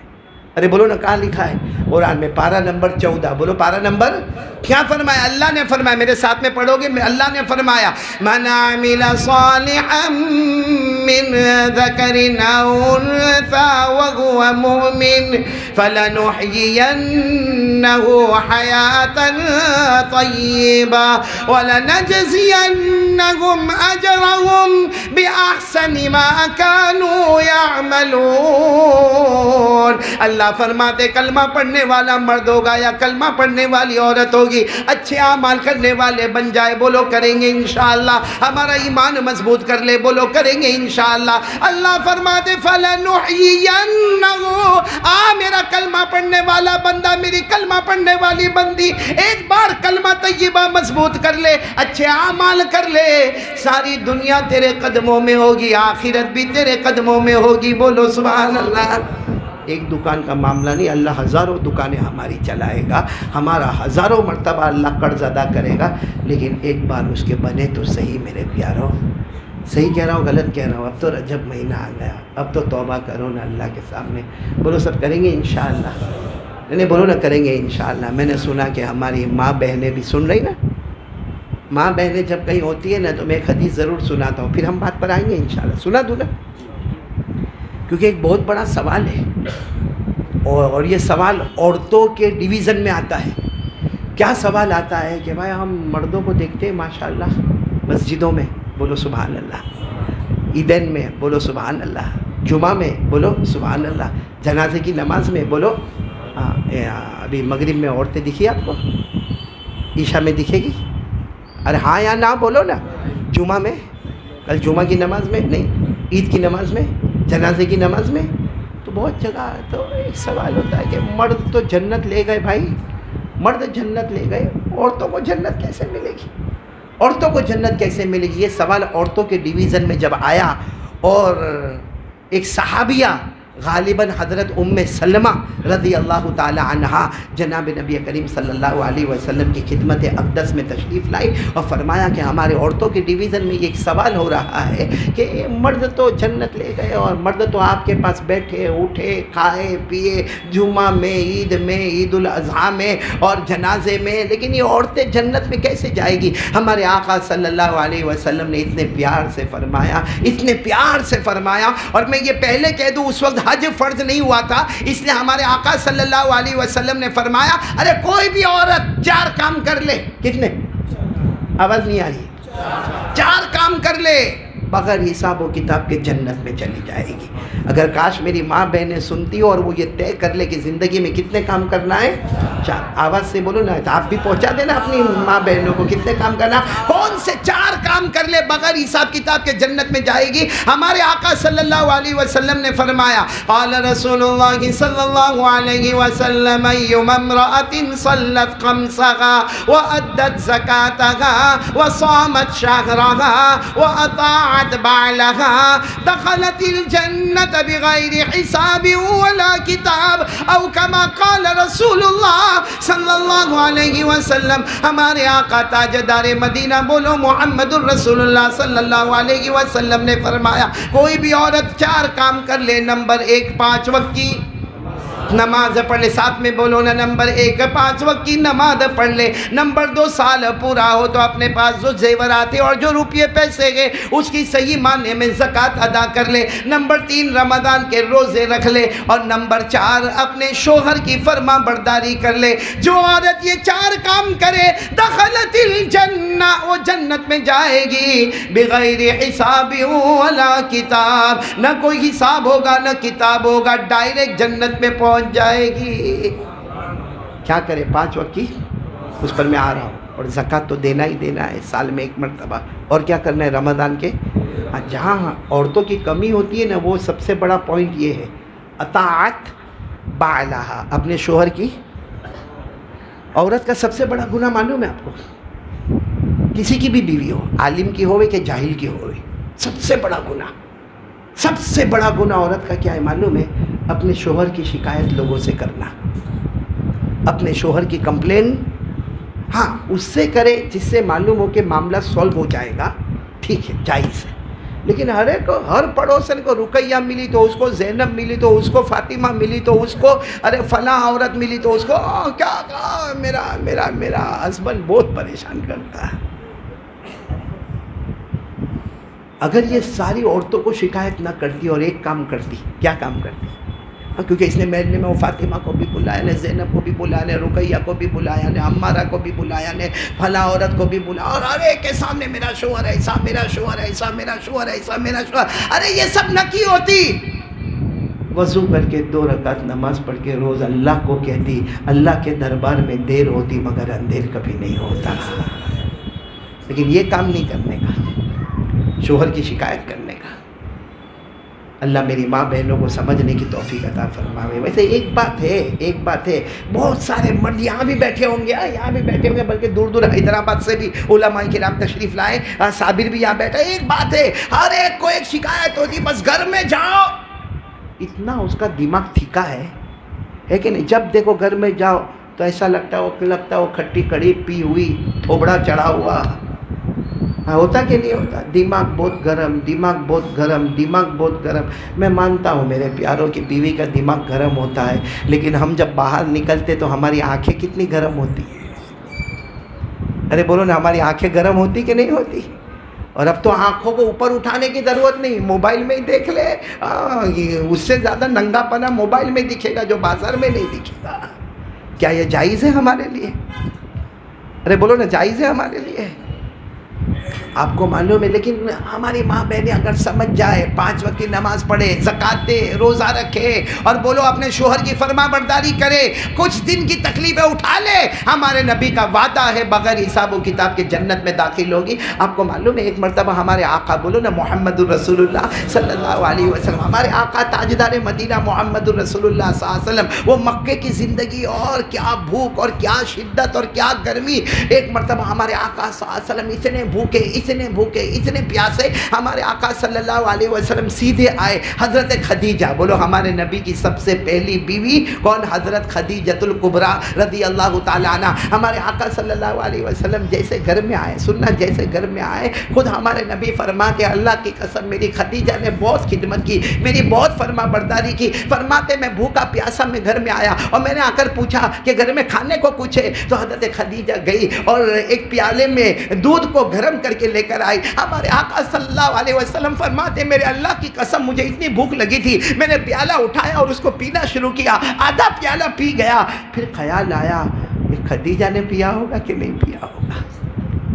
ارے بولو نا کہاں لکھا ہے؟ قرآن میں پارہ نمبر 14، بولو پارہ نمبر کیا فرمایا؟ اللہ نے فرمایا، میرے ساتھ میں پڑھو گے، اللہ نے فرمایا من عمل صالحا من ذکر او انثى وهو مؤمن فلنحيينه حياة طيبة ولنجزينهم اجرهم باحسن ما كانوا يعملون۔ اللہ فرماتے کلمہ پڑھنے والا مرد ہوگا یا کلمہ پڑھنے والی عورت ہوگی، اچھے اعمال کرنے والے بن جائے، بولو کریں گے انشاءاللہ، ہمارا ایمان مضبوط کر لے، بولو کریں گے انشاءاللہ۔ اللہ فرماتے فَلَنُحْيِيَنَّهُ، میرا کلمہ پڑھنے والا بندہ، میری کلمہ پڑھنے والی بندی ایک بار کلمہ طیبہ مضبوط کر لے، اچھے اعمال کر لے، ساری دنیا تیرے قدموں میں ہوگی، آخرت بھی تیرے قدموں میں ہوگی، بولو سبحان اللہ۔ ایک دکان کا معاملہ نہیں، اللہ ہزاروں دکانیں ہماری چلائے گا، ہمارا ہزاروں مرتبہ اللہ قرض ادا کرے گا، لیکن ایک بار اس کے بنے تو صحیح میرے پیاروں۔ صحیح کہہ رہا ہوں غلط کہہ رہا ہوں؟ اب تو رجب مہینہ آ گیا، اب تو توبہ کرو نا اللہ کے سامنے، بولو سب کریں گے انشاءاللہ؟ نہیں بولو نا کریں گے انشاءاللہ۔ میں نے سنا کہ ہماری ماں بہنیں بھی سن رہی نا، ماں بہنیں جب کہیں ہوتی ہے نا تو میں ایک حدیث ضرور سناتا ہوں، پھر ہم بات پر آئیں گے انشاءاللہ، سنا دوں نا، کیونکہ ایک بہت بڑا سوال ہے، اور یہ سوال عورتوں کے ڈویژن میں آتا ہے۔ کیا سوال آتا ہے کہ بھائی ہم مردوں کو دیکھتے ہیں ماشاءاللہ مسجدوں میں، بولو سبحان اللہ، عیدین میں بولو سبحان اللہ، جمعہ میں بولو سبحان اللہ، جنازے کی نماز میں بولو، ابھی مغرب میں عورتیں دکھی آپ کو؟ عشاء میں دکھے گی؟ ارے ہاں یا نہ بولو نا۔ جمعہ میں، کل جمعہ کی نماز میں نہیں، عید کی نماز میں، جنازے کی نماز میں، تو بہت جگہ۔ تو ایک سوال ہوتا ہے کہ مرد تو جنت لے گئے بھائی، مرد جنت لے گئے، عورتوں کو جنت کیسے ملے گی؟ عورتوں کو جنت کیسے ملے گی؟ یہ سوال عورتوں کے ڈویژن میں جب آیا، اور ایک صحابیہ غالباً حضرت ام سلمہ رضی اللہ تعالی عنہا جناب نبی کریم صلی اللہ علیہ وسلم کی خدمت اقدس میں تشریف لائی اور فرمایا کہ ہمارے عورتوں کے ڈویژن میں یہ ایک سوال ہو رہا ہے کہ مرد تو جنت لے گئے اور مرد تو آپ کے پاس بیٹھے اٹھے کھائے پیے جمعہ میں، عید میں، عید الاضحیٰ میں اور جنازے میں، لیکن یہ عورتیں جنت میں کیسے جائے گی؟ ہمارے آقا صلی اللہ علیہ وسلم نے اتنے پیار سے فرمایا، اتنے پیار سے فرمایا، اور میں یہ پہلے کہہ دوں اس وقت حج فرض نہیں ہوا تھا، اس لیے ہمارے آقا صلی اللہ علیہ وسلم نے فرمایا ارے کوئی بھی عورت 4 کام کر لے۔ کتنے؟ آواز نہیں آ رہی؟ 4 کام کر لے۔ بغیر حساب و کتاب کے جنت میں چلی جائے گی۔ اگر کاش میری ماں بہنیں سنتی اور وہ یہ طے کر لے کہ زندگی میں کتنے کام کرنا ہے، 4۔ آواز سے بولو نا، آپ بھی پہنچا دینا اپنی ماں بہنوں کو کتنے کام کرنا، کون سے 4 کام کر لے بغیر حساب کتاب کے جنت میں جائے گی۔ ہمارے آقا صلی اللہ علیہ وسلم نے فرمایا، قال رسول اللہ صلی اللہ علیہ وسلم، ایما امرأة صلت خمسها وأدت زکاتها وصامت شهرها وأطاعت بعلها دخلت الجنة بغیر حساب ولا کتاب، او کما قال رسول اللہ صلی اللہ علیہ وسلم۔ ہمارے آقا تاجدار مدینہ، بولو محمد الرسول اللہ صلی اللہ علیہ وسلم نے فرمایا، کوئی بھی عورت 4 کام کر لے۔ نمبر 1، 5 وقت کی نماز پڑھ لے، ساتھ میں بولو نا، نمبر 1 5 وقت کی نماز پڑھ لے۔ نمبر 2 سال پورا ہو تو اپنے پاس جو زیورات اور جو روپیے پیسے گئے اس کی صحیح معنی میں زکوٰۃ ادا کر لے۔ نمبر 3 رمضان کے روزے رکھ لے، اور نمبر 4 اپنے شوہر کی فرما برداری کر لے۔ جو عورت یہ 4 کام کرے، دخلت الجنہ، وہ جنت میں جائے گی بغیر حساب ولا کتاب، نہ کوئی حساب ہوگا نہ کتاب ہوگا، ڈائریکٹ جنت میں پہنچ جائے گی۔ کیا کرے؟ 5 وقت کی، اس پر میں آ رہا ہوں، اور زکوٰۃ تو دینا ہی دینا ہے سال میں 1 مرتبہ، اور کیا کرنا ہے رمضان کے۔ جہاں عورتوں کی کمی ہوتی ہے نا، وہ سب سے بڑا پوائنٹ یہ ہے، اطاعت بعلہا، اپنے شوہر کی۔ عورت کا سب سے بڑا گناہ معلوم ہے آپ کو؟ کسی کی بھی بیوی ہو، عالم کی ہوئے کہ جاہل کی ہوئے، سب سے بڑا گناہ، سب سے بڑا گناہ عورت کا کیا ہے معلوم ہے؟ اپنے شوہر کی شکایت لوگوں سے کرنا، اپنے شوہر کی کمپلین، ہاں اس سے کرے جس سے معلوم ہو کہ معاملہ سولو ہو جائے گا، ٹھیک ہے، جائز ہے۔ لیکن ہر پڑوسن کو رقیہ ملی تو اس کو زینب ملی تو اس کو فاطمہ ملی تو اس کو فلاں عورت ملی تو اس کو کیا میرا ہسبینڈ بہت پریشان کرتا ہے۔ اگر یہ ساری عورتوں کو شکایت نہ کرتی اور ایک کام کرتی، کیا کام کرتی؟ کیونکہ اس نے محلے میں وہ فاطمہ کو بھی بلایا نے، زینب کو بھی بلایا نے، رقیہ کو بھی بلایا نے، عمارہ کو بھی بلایا نے، فلاں عورت کو بھی بلایا، اور ہر ایک کے سامنے میرا شوہر ایسا، میرا شوہر ایسا، میرا شوہر ایسا، میرا شوہر، ارے یہ سب نہ کی ہوتی، وضو کر کے 2 رکعت نماز پڑھ کے روز اللہ کو کہتی، اللہ کے دربار میں دیر ہوتی مگر اندھیر کبھی نہیں ہوتا۔ لیکن یہ کام نہیں کرنے کا، شوہر کی شکایت کرنے کا۔ اللہ میری ماں بہنوں کو سمجھنے کی توفیق عطا فرماوے۔ ویسے ایک بات ہے، بہت سارے مرد یہاں بھی بیٹھے ہوں گے، بلکہ دور دور حیدرآباد سے بھی علماء کرام تشریف لائے، صابر بھی یہاں بیٹھا ہے۔ ایک بات ہے، ہر ایک کو ایک شکایت ہوتی، بس گھر میں جاؤ، اتنا اس کا دماغ تھکا ہے کہ نہیں؟ جب دیکھو گھر میں جاؤ تو ایسا لگتا ہے وہ کھٹی کڑی پی ہوئی، تھوبڑا چڑھا ہوا ہوتا کہ نہیں ہوتا؟ دماغ بہت گرم۔ میں مانتا ہوں میرے پیاروں کی بیوی کا دماغ گرم ہوتا ہے، لیکن ہم جب باہر نکلتے تو ہماری آنکھیں کتنی گرم ہوتی ہیں۔ ارے بولو نا، ہماری آنکھیں گرم ہوتی کہ نہیں ہوتی؟ اور اب تو آنکھوں کو اوپر اٹھانے کی ضرورت نہیں، موبائل میں ہی دیکھ لے، اس سے زیادہ ننگا پنا موبائل میں دکھے گا جو بازار میں نہیں دکھے گا۔ کیا یہ جائز ہے ہمارے لیے؟ ارے بولو نا، جائز ہے ہمارے لیے؟ آپ کو معلوم ہے، لیکن ہماری ماں بہنیں اگر سمجھ جائے، 5 وقت کی نماز پڑھے، زکوٰۃ دے، روزہ رکھے، اور بولو اپنے شوہر کی فرما برداری کرے، کچھ دن کی تکلیفیں اٹھا لے، ہمارے نبی کا وعدہ ہے بغیر حساب و کتاب کے جنت میں داخل ہوگی۔ آپ کو معلوم ہے، ایک مرتبہ ہمارے آقا، بولو نا محمد الرسول اللہ صلی اللہ علیہ وسلم، ہمارے آقا تاجدار مدینہ محمد الرسول اللہ صلی اللہ علیہ وسلم، وہ مکے کی زندگی، اور کیا بھوک اور کیا شدت اور کیا گرمی۔ ایک مرتبہ ہمارے آقا صلی اللہ علیہ وسلم اتنے پیاسے، ہمارے آقا صلی اللہ علیہ وسلم سیدھے آئے۔ حضرت خدیجہ، بولو ہمارے نبی کی سب سے پہلی بیوی کون؟ حضرت خدیجۃ الکبریٰ رضی اللہ تعالیٰ عنہ۔ ہمارے آقا صلی اللہ علیہ وسلم جیسے گھر میں آئے، سننا، جیسے گھر میں آئے، خود ہمارے نبی فرماتے، اللہ کی قسم میری خدیجہ نے بہت خدمت کی، میری بہت فرما برداری کی۔ فرماتے میں بھوکا پیاسا میں گھر میں آیا، اور میں نے آ کر پوچھا کہ گھر میں کھانے کو کچھ ہے؟ تو حضرت خدیجہ گئی اور ایک پیالے میں دودھ کو گرم کر کے لے کر آئی۔ ہمارے آقا صلی اللہ علیہ وسلم فرماتے، میرے اللہ کی قسم مجھے اتنی بھوک لگی تھی، میں نے پیالہ اٹھایا اور اس کو پینا شروع کیا، آدھا پیالہ پی گیا، پھر خیال آیا کہ خدیجہ نے پیا ہوگا کہ نہیں پیا ہوگا،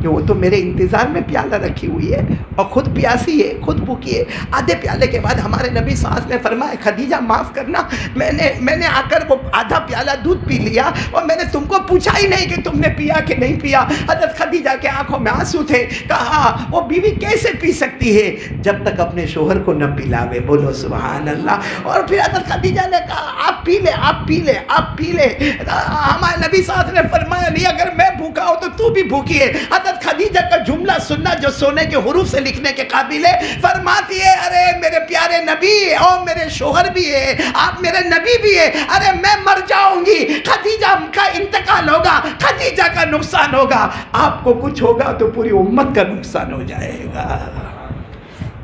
کہ وہ تو میرے انتظار میں پیالہ رکھی ہوئی ہے اور خود پیاسی ہے، خود بھوکی ہے۔ آدھے پیالے کے بعد ہمارے نبی صلی اللہ علیہ وسلم نے فرمایا خدیجہ معاف کرنا، میں نے آ کر وہ آدھا پیالہ دودھ پی لیا اور میں نے تم کو پوچھا ہی نہیں کہ تم نے پیا کہ نہیں پیا۔ حضرت خدیجہ کے آنکھوں میں آنسو تھے۔ کہا وہ بیوی کیسے پی سکتی ہے جب تک اپنے شوہر کو نہ پلاوے، بولو سبحان اللہ۔ اور پھر حضرت خدیجہ نے کہا آپ پی لے، آپ پی لے، آپ پی لے۔ ہمارے نبی صلی اللہ علیہ وسلم نے فرمایا نہیں، اگر میں بھوکا ہوں تو بھی بھوکی ہے۔ حضرت خدیجہ کا جملہ سننا جو سونے کے حروف سے لکھنے کے قابل ہے، فرماتی ہے ارے میرے پیارے نبی اور میرے شوہر بھی ہے، آپ میرے نبی بھی ہے، ارے میں مر جاؤں گی، خدیجہ کا انتقال ہوگا، خدیجہ کا نقصان ہوگا، آپ کو کچھ ہوگا تو پوری امت کا نقصان ہو جائے گا۔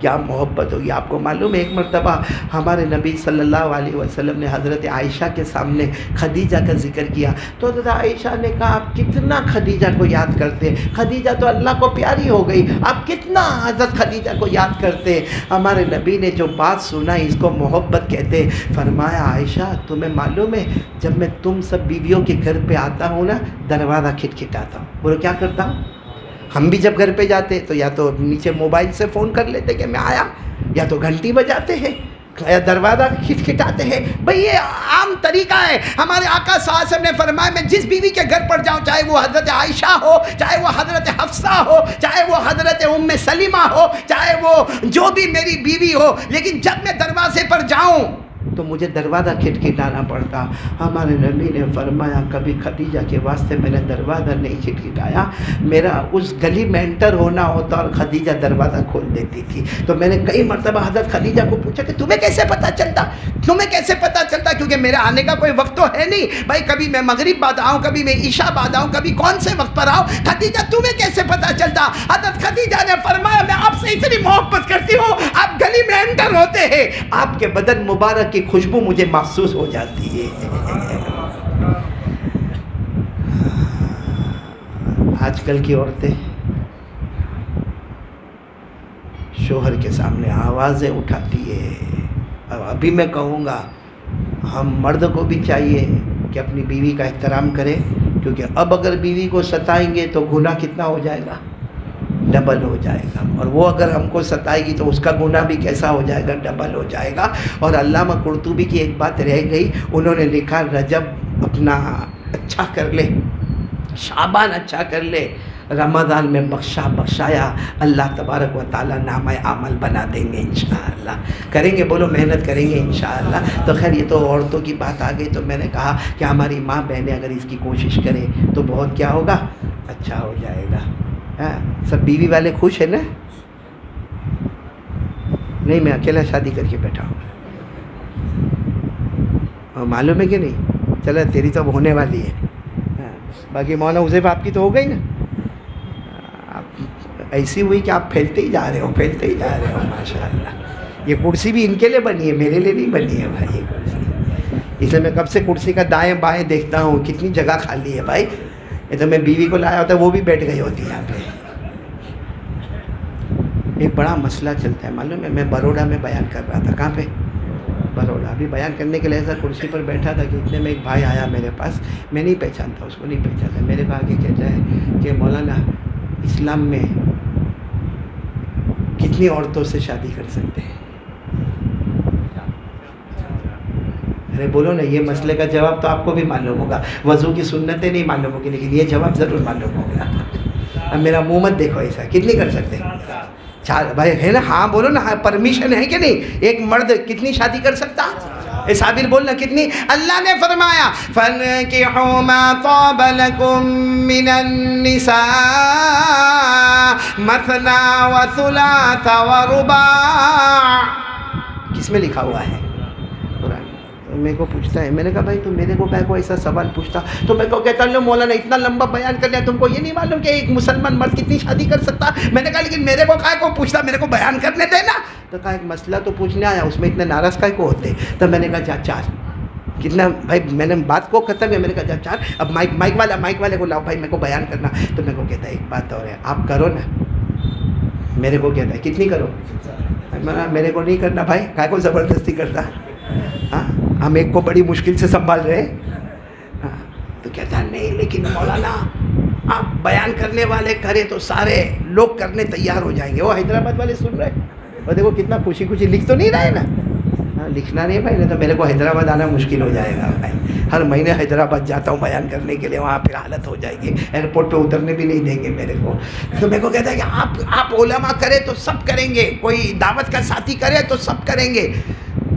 کیا محبت ہوگی۔ آپ کو معلوم ہے ایک مرتبہ ہمارے نبی صلی اللہ علیہ وسلم نے حضرت عائشہ کے سامنے خدیجہ کا ذکر کیا تو حضرت عائشہ نے کہا آپ کتنا خدیجہ کو یاد کرتے، خدیجہ تو اللہ کو پیاری ہو گئی، آپ کتنا حضرت خدیجہ کو یاد کرتے۔ ہمارے نبی نے جو بات سنا اس کو محبت کہتے۔ فرمایا عائشہ تمہیں معلوم ہے جب میں تم سب بیویوں کے گھر پہ آتا ہوں نا، دروازہ کھٹکھٹاتا ہوں، بولو کیا کرتا ہوں؟ ہم بھی جب گھر پہ جاتے تو یا تو نیچے موبائل سے فون کر لیتے کہ میں آیا، یا تو گھنٹی بجاتے ہیں یا دروازہ کھٹکھٹاتے ہیں۔ بھئی یہ عام طریقہ ہے۔ ہمارے آقا صلی اللہ علیہ وسلم نے فرمایا میں جس بیوی کے گھر پر جاؤں، چاہے وہ حضرت عائشہ ہو، چاہے وہ حضرت حفصہ ہو، چاہے وہ حضرت ام سلمہ ہو، چاہے وہ جو بھی میری بیوی ہو، لیکن جب میں دروازے پر جاؤں تو مجھے دروازہ کھٹکھٹانا پڑتا۔ ہمارے نبی نے فرمایا کبھی خدیجہ کے واسطے میں نے دروازہ نہیں کھٹکھٹایا، میرا اس گلی میں انٹر ہونا ہوتا اور خدیجہ دروازہ کھول دیتی تھی۔ تو میں نے کئی مرتبہ حضرت خدیجہ کو پوچھا کہ تمہیں کیسے پتہ چلتا، تمہیں کیسے پتہ چلتا؟ کیونکہ میرے آنے کا کوئی وقت تو ہے نہیں بھائی، کبھی میں مغرب بعد آؤں، کبھی میں عشاء بعد آؤں، کبھی کون سے وقت پر آؤں، خدیجہ تمہیں کیسے پتہ چلتا؟ حضرت خدیجہ نے فرمایا میں آپ سے اتنی محبت کرتی ہوں، آپ گلی میں انٹر ہوتے ہیں آپ کے بدن مبارک کی خوشبو مجھے محسوس ہو جاتی ہے۔ آج کل کی عورتیں شوہر کے سامنے آوازیں اٹھاتی ہے۔ ابھی میں کہوں گا ہم مرد کو بھی چاہیے کہ اپنی بیوی کا احترام کرے، کیونکہ اب اگر بیوی کو ستائیں گے تو گناہ کتنا ہو جائے گا؟ ڈبل ہو جائے گا، اور وہ اگر ہم کو ستائے گی تو اس کا گناہ بھی کیسا ہو جائے گا؟ ڈبل ہو جائے گا۔ اور علامہ قرطبی کی ایک بات رہ گئی، انہوں نے لکھا رجب اپنا اچھا کر لے، شعبان اچھا کر لے، رمضان میں بخشایا اللہ تبارک و تعالیٰ نامہ عمل بنا دیں گے انشاءاللہ۔ کریں گے، بولو محنت کریں گے انشاءاللہ۔ تو خیر یہ تو عورتوں کی بات آ گئی، تو میں نے کہا کہ ہماری ماں بہنیں اگر اس کی کوشش کریں تو بہت کیا ہوگا، اچھا ہو جائے گا۔ سب بیوی والے خوش ہیں نا؟ نہیں میں اکیلا شادی کر کے بیٹھا ہوں، اور معلوم ہے کہ نہیں؟ چلو تیری تو اب ہونے والی ہے، باقی مولانا حذیفہ آپ کی تو ہو گئی نا، آپ ایسی ہوئی کہ آپ پھیلتے ہی جا رہے ہو، پھیلتے ہی جا رہے ہو ماشاءاللہ۔ یہ کرسی بھی ان کے لیے بنی ہے، میرے لیے نہیں بنی ہے بھائی یہ کرسی، اس لیے میں کب سے کرسی کا دائیں بائیں دیکھتا ہوں کتنی جگہ خالی ہے بھائی۔ یہ تو میں بیوی کو لایا ہوتا ہے وہ بھی بیٹھ گئی ہوتی ہے یہاں پہ۔ ایک بڑا مسئلہ چلتا ہے معلوم ہے، میں بروڑا میں بیان کر رہا تھا، کہاں پہ؟ بروڑا۔ ابھی بیان کرنے کے لیے ایسا کرسی پر بیٹھا تھا کہ اتنے میں ایک بھائی آیا میرے پاس، میں نہیں پہچانتا اس کو، نہیں پہچانتا، میرے کو آگے کہتا ہے کہ مولانا اسلام میں کتنی عورتوں سے شادی کر سکتے ہیں؟ ارے بولو نا، یہ مسئلے کا جواب تو آپ کو بھی معلوم ہوگا، وضو کی سنتیں نہیں معلوم ہوگی لیکن یہ جواب ضرور معلوم ہوگا۔ اب میرا منہ مت دیکھو ایسا، کتنی کر سکتے ہیں؟ چار بھائی ہے نا، ہاں بولو نا، پرمیشن ہے کہ نہیں؟ ایک مرد کتنی شادی کر سکتا؟ اے صابر بولنا کتنی؟ اللہ نے فرمایا فَانْكِحُوا مَا طَابَ لَكُم مِّنَ النِّسَاءِ مَثْنَىٰ وَثُلَاثَ وَرُبَاعَ۔ کس میں لکھا ہوا ہے؟ میرے کو پوچھتا ہے، میں نے کہا بھائی تو میرے کو کیا کو ایسا سوال پوچھتا؟ تو میں کو کہتا ہوں مولانا اتنا لمبا بیان کر لیا، تم کو یہ نہیں معلوم کہ ایک مسلمان مرد کتنی شادی کر سکتا؟ میں نے کہا لیکن میرے کو کیا کو پوچھتا، میرے کو بیان کرنے دینا۔ تو کہا ایک مسئلہ تو پوچھنے آیا، اس میں اتنے ناراض کا کو ہوتے؟ تو میں نے کہا جا چار، کتنا بھائی، میں نے بات کو ختم کیا، میں نے کہا جا چار، اب مائک والے کو لاؤ بھائی میرے کو بیان کرنا۔ تو میرے کو کہتا ہے ایک بات اور ہے، آپ کرو نا۔ میرے کو کہتا ہے کتنی کرو؟ میرے کو نہیں کرنا بھائی، کیا کو زبردستی کرتا؟ ہاں ہم ایک کو بڑی مشکل سے سنبھال رہے ہیں۔ تو کہتا ہے نہیں لیکن مولانا آپ بیان کرنے والے کریں تو سارے لوگ کرنے تیار ہو جائیں گے. وہ حیدرآباد والے سن رہے ہیں اور دیکھو کتنا خوشی خوشی لکھ تو نہیں رہے نا. لکھنا نہیں بھائی, نہیں تو میرے کو حیدرآباد آنا مشکل ہو جائے گا بھائی. ہر مہینے حیدرآباد جاتا ہوں بیان کرنے کے لیے, وہاں پھر حالت ہو جائے گی, ایئرپورٹ پہ اترنے بھی نہیں دیں گے میرے کو. تو میرے کو کہتا ہے کہ آپ علماء کرے تو سب کریں گے, کوئی دعوت کا ساتھی کرے تو سب کریں گے.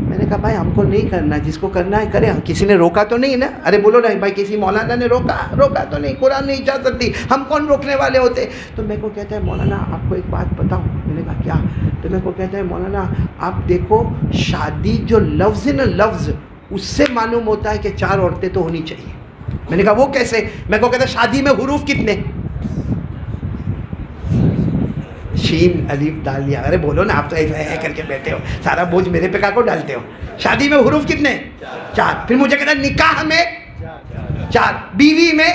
میں نے کہا بھائی ہم کو نہیں کرنا, جس کو کرنا ہے کرے, کسی نے روکا تو نہیں نا. ارے بولو نا بھائی, کسی مولانا نے روکا تو نہیں, قرآن نے اجازت دی, ہم کون روکنے والے ہوتے. تو میرے کو کہتا ہے مولانا آپ کو ایک بات بتاؤں. میں نے کہا کیا؟ تو میرے کو کہتا ہے مولانا آپ دیکھو شادی جو لفظ ہے نا, لفظ اس سے معلوم ہوتا ہے کہ 4 عورتیں تو ہونی چاہیے. میں نے کہا وہ کیسے؟ میرے کو کہتا ہے شادی میں حروف کتنے؟ شین الف دال یا. ارے بولو نا, آپ تو ایسے کر کے بیٹھے ہو, سارا بوجھ میرے پہ کا کو ڈالتے ہو. شادی میں حروف کتنے؟ 4. پھر مجھے کہتا ہے نکاح میں 4, بیوی میں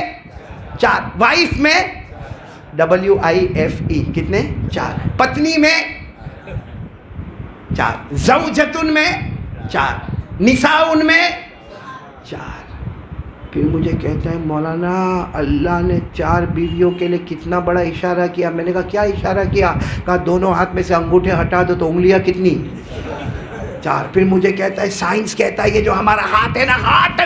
4, وائف میں WIFE کتنے؟ 4, پتنی میں 4, زوجتن میں 4, نساؤن میں 4. پھر مجھے کہتا ہے مولانا اللہ نے 4 بیویوں کے لیے کتنا بڑا اشارہ کیا. میں نے کہا کیا اشارہ کیا؟ کہا دونوں ہاتھ میں سے انگوٹھے ہٹا دو تو انگلیاں کتنی؟ 4. پھر مجھے کہتا ہے سائنس کہتا ہے یہ جو ہمارا ہاتھ ہے نا, ہاتھ,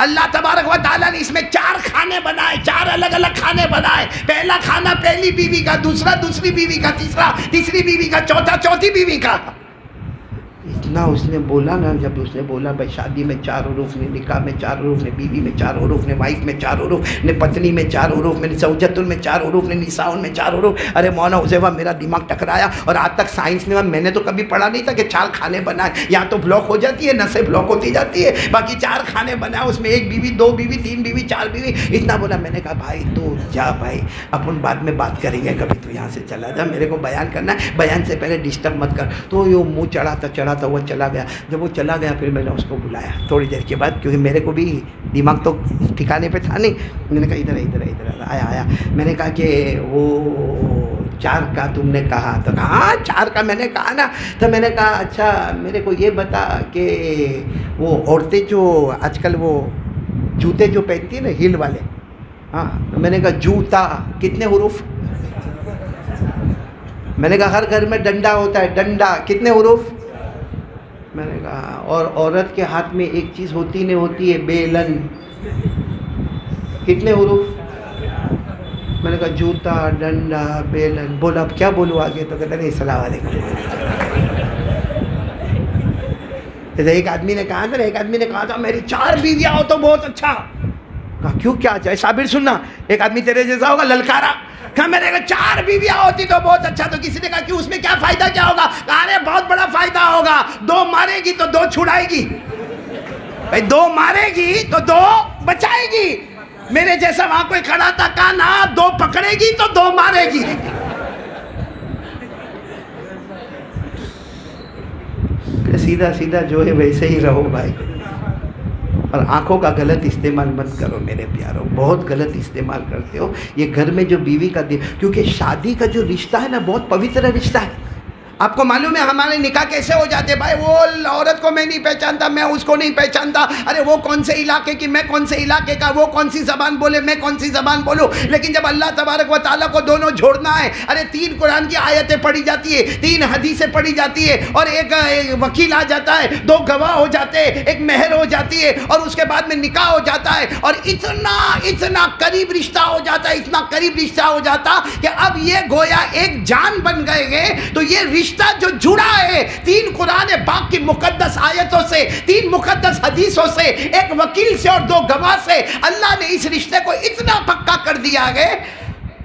اللہ تبارک و تعالیٰ نے اس میں 4 کھانے بنائے, 4 الگ الگ کھانے بنائے. پہلا کھانا پہلی بیوی کا, دوسرا دوسری بیوی کا, تیسرا تیسری بیوی کا, چوتھا چوتھی بیوی کا. اتنا اس نے بولا نا, جب اس نے بولا بھائی شادی میں 4 حروف نے, نکاح میں 4 حروف نے, بیوی میں 4 حروف نے, وائف میں 4 حروف نے, پتنی میں 4 حروف نے, زوجتن میں 4 حروف نے, نساؤن میں 4 حروف. ارے مولانا حذیفہ میرا دماغ ٹکرایا. اور آج تک سائنس میں نے تو کبھی پڑھا نہیں تھا کہ 4 کھانے بنائے. یہاں تو بلاک ہو جاتی ہے, نسیں بلاک ہوتی جاتی ہے, باقی 4 کھانے بنائے, اس میں 1 بیوی, 2 بیوی, 3 بیوی, 4 بیوی, اتنا بولا. میں نے کہا بھائی تو جا بھائی, اپن بعد میں بات کریں گے کبھی, تو یہاں سے چلا جا, میرے کو بیان کرنا ہے, بیان سے پہلے ڈسٹرب مت کر. تو یہ منہ چڑھاتا وہ چلا گیا. جب وہ چلا گیا پھر میں نے اس کو بلایا تھوڑی دیر کے بعد, کیونکہ میرے کو بھی دماغ تو ٹھکانے پہ تھا نہیں. میں نے کہا ادھر آیا. میں نے کہا کہ وہ 4 کا تم نے کہا, تو ہاں 4 کا میں نے کہا نا. تو میں نے کہا اچھا میرے کو یہ بتا کہ وہ عورتیں جو آج کل وہ جوتے جو پہنتی ہیں نا ہیل والے, ہاں, میں نے کہا جوتا کتنے حروف؟ میں نے کہا ہر گھر میں ڈنڈا ہوتا ہے, ڈنڈا کتنے حروف؟ میں نے کہا اور عورت کے ہاتھ میں ایک چیز ہوتی نہیں ہوتی ہے, بیلن, کتنے حروف؟ میں نے کہا جوتا, ڈنڈا, بیلن. بولا اب کیا بولوں آگے؟ تو کہتا نہیں السلام علیکم. ایک آدمی نے کہا تھا میری 4 بیویاں ہو تو بہت اچھا. کہا کیوں, کیا چاہے صابر سننا, ایک آدمی تیرے جیسا ہوگا, للکارا. کہا میرے کو 4 بیویاں ہوتی تو بہت اچھا. تو کسی نے کہا کیوں, اس میں کیا فائدہ کیا ہوگا؟ کہا ارے بہت بڑا فائدہ ہوگا, 2 مارے گی تو 2 چھڑائے گی. بھائی 2 مارے گی تو 2 بچائے گی. میرے جیسا وہاں کوئی کھڑا تھا, کہا نا 2 پکڑے گی تو 2 مارے گی. سیدھا جو ہے ویسے ہی رہو بھائی, اور آنکھوں کا غلط استعمال مت کرو میرے پیاروں, بہت غلط استعمال کرتے ہو. یہ گھر میں جو بیوی کا کیونکہ شادی کا جو رشتہ ہے نا بہت پوتر رشتہ ہے. آپ کو معلوم ہے ہمارے نکاح کیسے ہو جاتے بھائی؟ وہ عورت کو میں نہیں پہچانتا, میں اس کو نہیں پہچانتا. ارے وہ کون سے علاقے کی, میں کون سے علاقے کا, وہ کون سی زبان بولے, میں کون سی زبان بولوں. لیکن جب اللہ تبارک و تعالیٰ کو دونوں جوڑنا ہے, ارے 3 قرآن کی آیتیں پڑھی جاتی ہے, 3 حدیثیں پڑھی جاتی ہے, اور ایک وکیل آ جاتا ہے, 2 گواہ ہو جاتے ہیں, ایک مہر ہو جاتی ہے, اور اس کے بعد میں نکاح ہو جاتا ہے. اور اتنا قریب رشتہ ہو جاتا ہے, اتنا قریب رشتہ ہو جاتا کہ اب یہ گویا ایک جان بن گئے ہیں. تو یہ رشتہ جو جڑا ہے 3 قرآن پاک کی مقدس آیتوں سے, 3 مقدس حدیثوں سے, ایک وکیل سے اور 2 گواہ سے, اللہ نے اس رشتے کو اتنا پکا کر دیا ہے.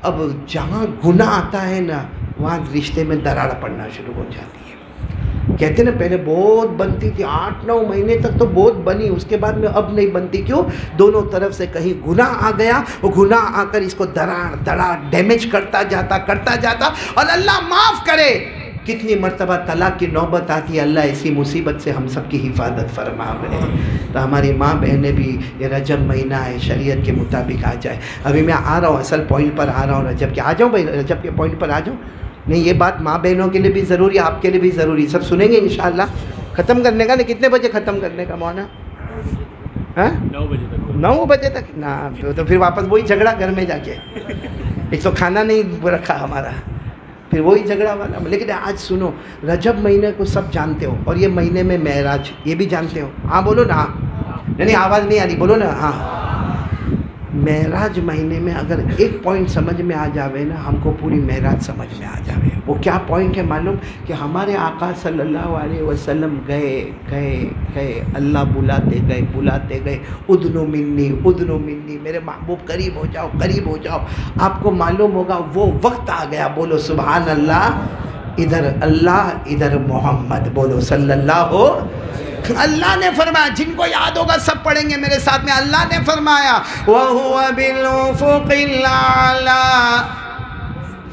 اب جہاں گناہ آتا ہے نا وہاں رشتے میں دراڑ پڑنا شروع ہو جاتی ہے. کہتے ہیں نا پہلے بہت بنتی تھی, 8-9 مہینے تک تو بہت بنی, اس کے بعد میں اب نہیں بنتی. کیوں؟ دونوں طرف سے کہیں گناہ آ گیا, وہ گناہ آ کر اس کو دراڑ ڈیمیج کرتا جاتا. اور اللہ معاف کرے کتنی مرتبہ طلاق کی نوبت آتی ہے. اللہ ایسی مصیبت سے ہم سب کی حفاظت فرمائے. تو ہماری ماں بہنیں بھی, یہ رجب مہینہ ہے, شریعت کے مطابق آ جائے. ابھی میں آ رہا ہوں, اصل پوائنٹ پر آ رہا ہوں. رجب کے آ جاؤں بھائی, رجب کے پوائنٹ پر آ جاؤں. نہیں یہ بات ماں بہنوں کے لیے بھی ضروری ہے, آپ کے لیے بھی ضروری, سب سنیں گے انشاءاللہ. ختم کرنے کا نہیں, کتنے بجے ختم کرنے کا مولانا؟ ہاں 9 بجے تک 9 بجے تک نا، تو پھر واپس وہی جھگڑا گھر میں جا کے، ایک تو کھانا نہیں رکھا ہمارا، پھر وہی جھگڑا والا۔ لیکن آج سنو، رجب مہینے کو سب جانتے ہو، اور یہ مہینے میں معراج یہ بھی جانتے ہو؟ ہاں بولو نا، نہیں آواز نہیں آ رہی، بولو نا ہاں۔ معراج مہینے میں اگر ایک پوائنٹ سمجھ میں آ جاوے نا، ہم کو پوری معراج سمجھ میں آ جاوے۔ وہ کیا پوائنٹ ہے معلوم؟ کہ ہمارے آقا صلی اللہ علیہ وسلم گئے، اللہ بلاتے گئے، ادنو منی، میرے محبوب قریب ہو جاؤ۔ آپ کو معلوم ہوگا وہ وقت آ گیا، بولو سبحان اللہ، ادھر اللہ ادھر محمد، بولو صلی اللہ ہو۔ اللہ نے فرمایا، جن کو یاد ہوگا سب پڑھیں گے میرے ساتھ میں، اللہ نے فرمایا وَهُوَ بِالْأُفُقِ الْأَعْلَى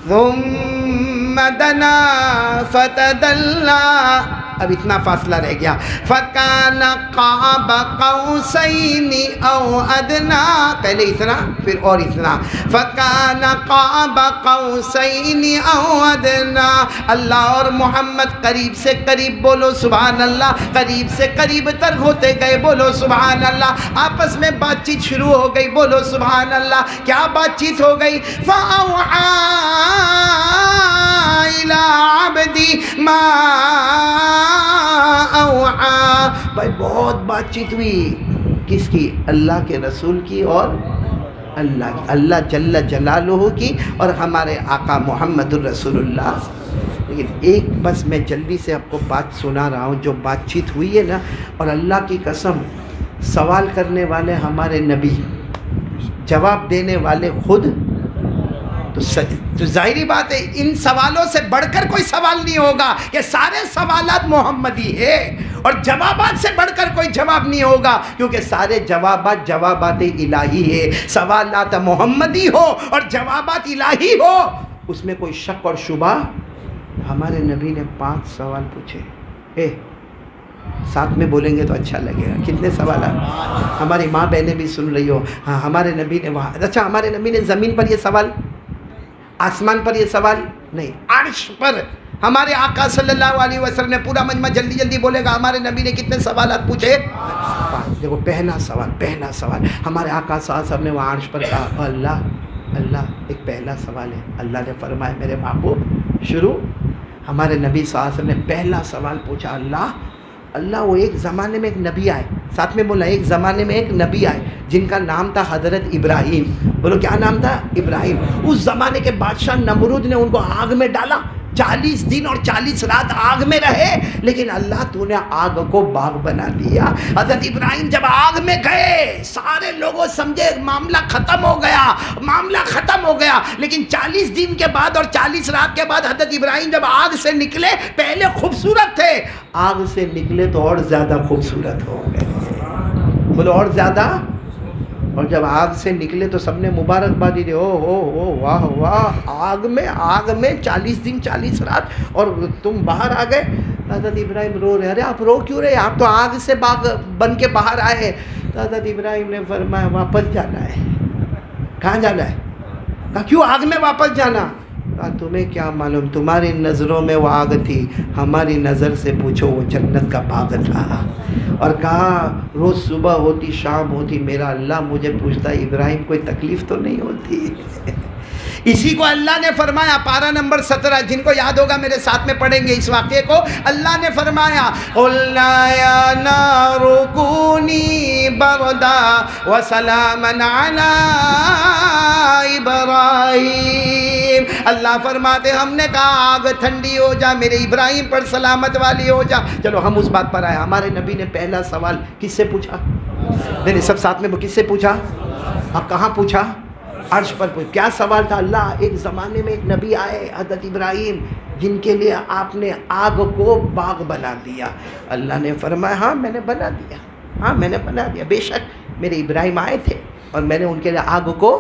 ثُمَّ دَنَا فَتَدَلَّى، اب اتنا فاصلہ رہ گیا، فَكَانَ قَابَ قَوْسَيْنِ أَوْ أَدْنَىٰ، پہلے اتنا پھر اور اتنا، فَكَانَ قَابَ قَوْسَيْنِ أَوْ أَدْنَىٰ، اللہ اور محمد قریب سے قریب، بولو سبحان اللہ، قریب سے قریب تر ہوتے گئے، بولو سبحان اللہ۔ آپس میں بات چیت شروع ہو گئی، بولو سبحان اللہ۔ کیا بات چیت ہو گئی؟ فَأَوْحَىٰ إِلَىٰ عَبْدِي مَا اوحا، بھائی بہت بات چیت ہوئی، کس کی؟ اللہ کے رسول کی اور اللہ جل جلالہ کی اور ہمارے آقا محمد الرسول اللہ۔ لیکن ایک بس میں جلدی سے آپ کو بات سنا رہا ہوں، جو بات چیت ہوئی ہے نا، اور اللہ کی قسم، سوال کرنے والے ہمارے نبی، جواب دینے والے خود، تو ظاہری بات ہے ان سوالوں سے بڑھ کر کوئی سوال نہیں ہوگا، کہ سارے سوالات محمدی ہے، اور جوابات سے بڑھ کر کوئی جواب نہیں ہوگا، کیونکہ سارے جوابات الہی ہے۔ سوالات محمدی ہو اور جوابات الہی ہو، اس میں کوئی شک اور شبہ۔ ہمارے نبی نے 5 سوال پوچھے، ساتھ میں بولیں گے تو اچھا لگے گا۔ کتنے سوالات؟ ہماری ماں بہنیں بھی سن رہی ہو، ہاں ہمارے نبی نے وہاں، اچھا ہمارے نبی نے زمین پر یہ سوال، آسمان پر یہ سوال نہیں، عرش پر ہمارے آقا صلی اللہ علیہ وسلم نے، پورا مجمع جلدی بولے گا، ہمارے نبی نے کتنے سوالات پوچھے؟ دیکھو پہلا سوال ہمارے آقا صلی اللہ علیہ وسلم نے وہاں عرش پر کہا، اللہ ایک پہلا سوال ہے۔ اللہ نے فرمایا میرے محبوب شروع۔ ہمارے نبی صلی اللہ علیہ وسلم نے پہلا سوال پوچھا، اللہ وہ ایک زمانے میں ایک نبی آئے، ساتھ میں بولا ایک زمانے میں ایک نبی آئے جن کا نام تھا حضرت ابراہیم، بولو کیا نام تھا؟ ابراہیم۔ اس زمانے کے بادشاہ نمرود نے ان کو آگ میں ڈالا، 40 دن اور 40 رات آگ میں رہے، لیکن اللہ تو نے آگ کو باغ بنا دیا۔ حضرت ابراہیم جب آگ میں گئے، سارے لوگوں سمجھے معاملہ ختم ہو گیا، لیکن 40 دن کے بعد اور 40 رات کے بعد حضرت ابراہیم جب آگ سے نکلے، پہلے خوبصورت تھے، آگ سے نکلے تو اور زیادہ خوبصورت ہو گئے، بولو اور زیادہ۔ اور جب آگ سے نکلے تو سب نے مبارکبادی دی، او واہ واہ، آگ میں 40 دن 40 رات اور تم باہر آ گئے۔ حضرت ابراہیم رو رہے، ارے آپ رو کیوں رہے؟ آپ تو آگ سے باغ بن کے باہر آئے۔ تو حضرت ابراہیم نے فرمایا واپس جانا ہے۔ کہاں جانا ہے؟ کہا کیوں آگ میں واپس جانا؟ کہا تمہیں کیا معلوم، تمہاری نظروں میں وہ آگ تھی، ہماری نظر سے پوچھو وہ جنت کا باغ تھا۔ اور کہا روز صبح ہوتی شام ہوتی میرا اللہ مجھے پوچھتا ابراہیم کوئی تکلیف تو نہیں ہوتی؟ اسی کو اللہ نے فرمایا، پارہ نمبر 17، جن کو یاد ہوگا میرے ساتھ میں پڑھیں گے اس واقعے کو۔ اللہ نے فرمایا قُلْنَا يَا نَارُ كُونِي بَرْدًا وَسَلَامًا عَلَىٰ إِبْرَاہِيمَ، اللہ فرماتے ہم نے کہا آگ ٹھنڈی ہو جا، میرے ابراہیم پر سلامت والی ہو جا۔ چلو ہم اس بات پر آئے، ہمارے نبی نے پہلا سوال کس سے پوچھا؟ نہیں سب ساتھ میں کس سے پوچھا؟ اب کہاں پوچھا؟ عرش پر پوچھا۔ کیا سوال تھا؟ اللہ ایک زمانے میں ایک نبی آئے حضرت ابراہیم جن کے لیے آپ نے آگ کو باغ بنا دیا۔ اللہ نے فرمایا ہاں میں نے بنا دیا، بے شک میرے ابراہیم آئے تھے اور میں نے ان کے لیے آگ کو۔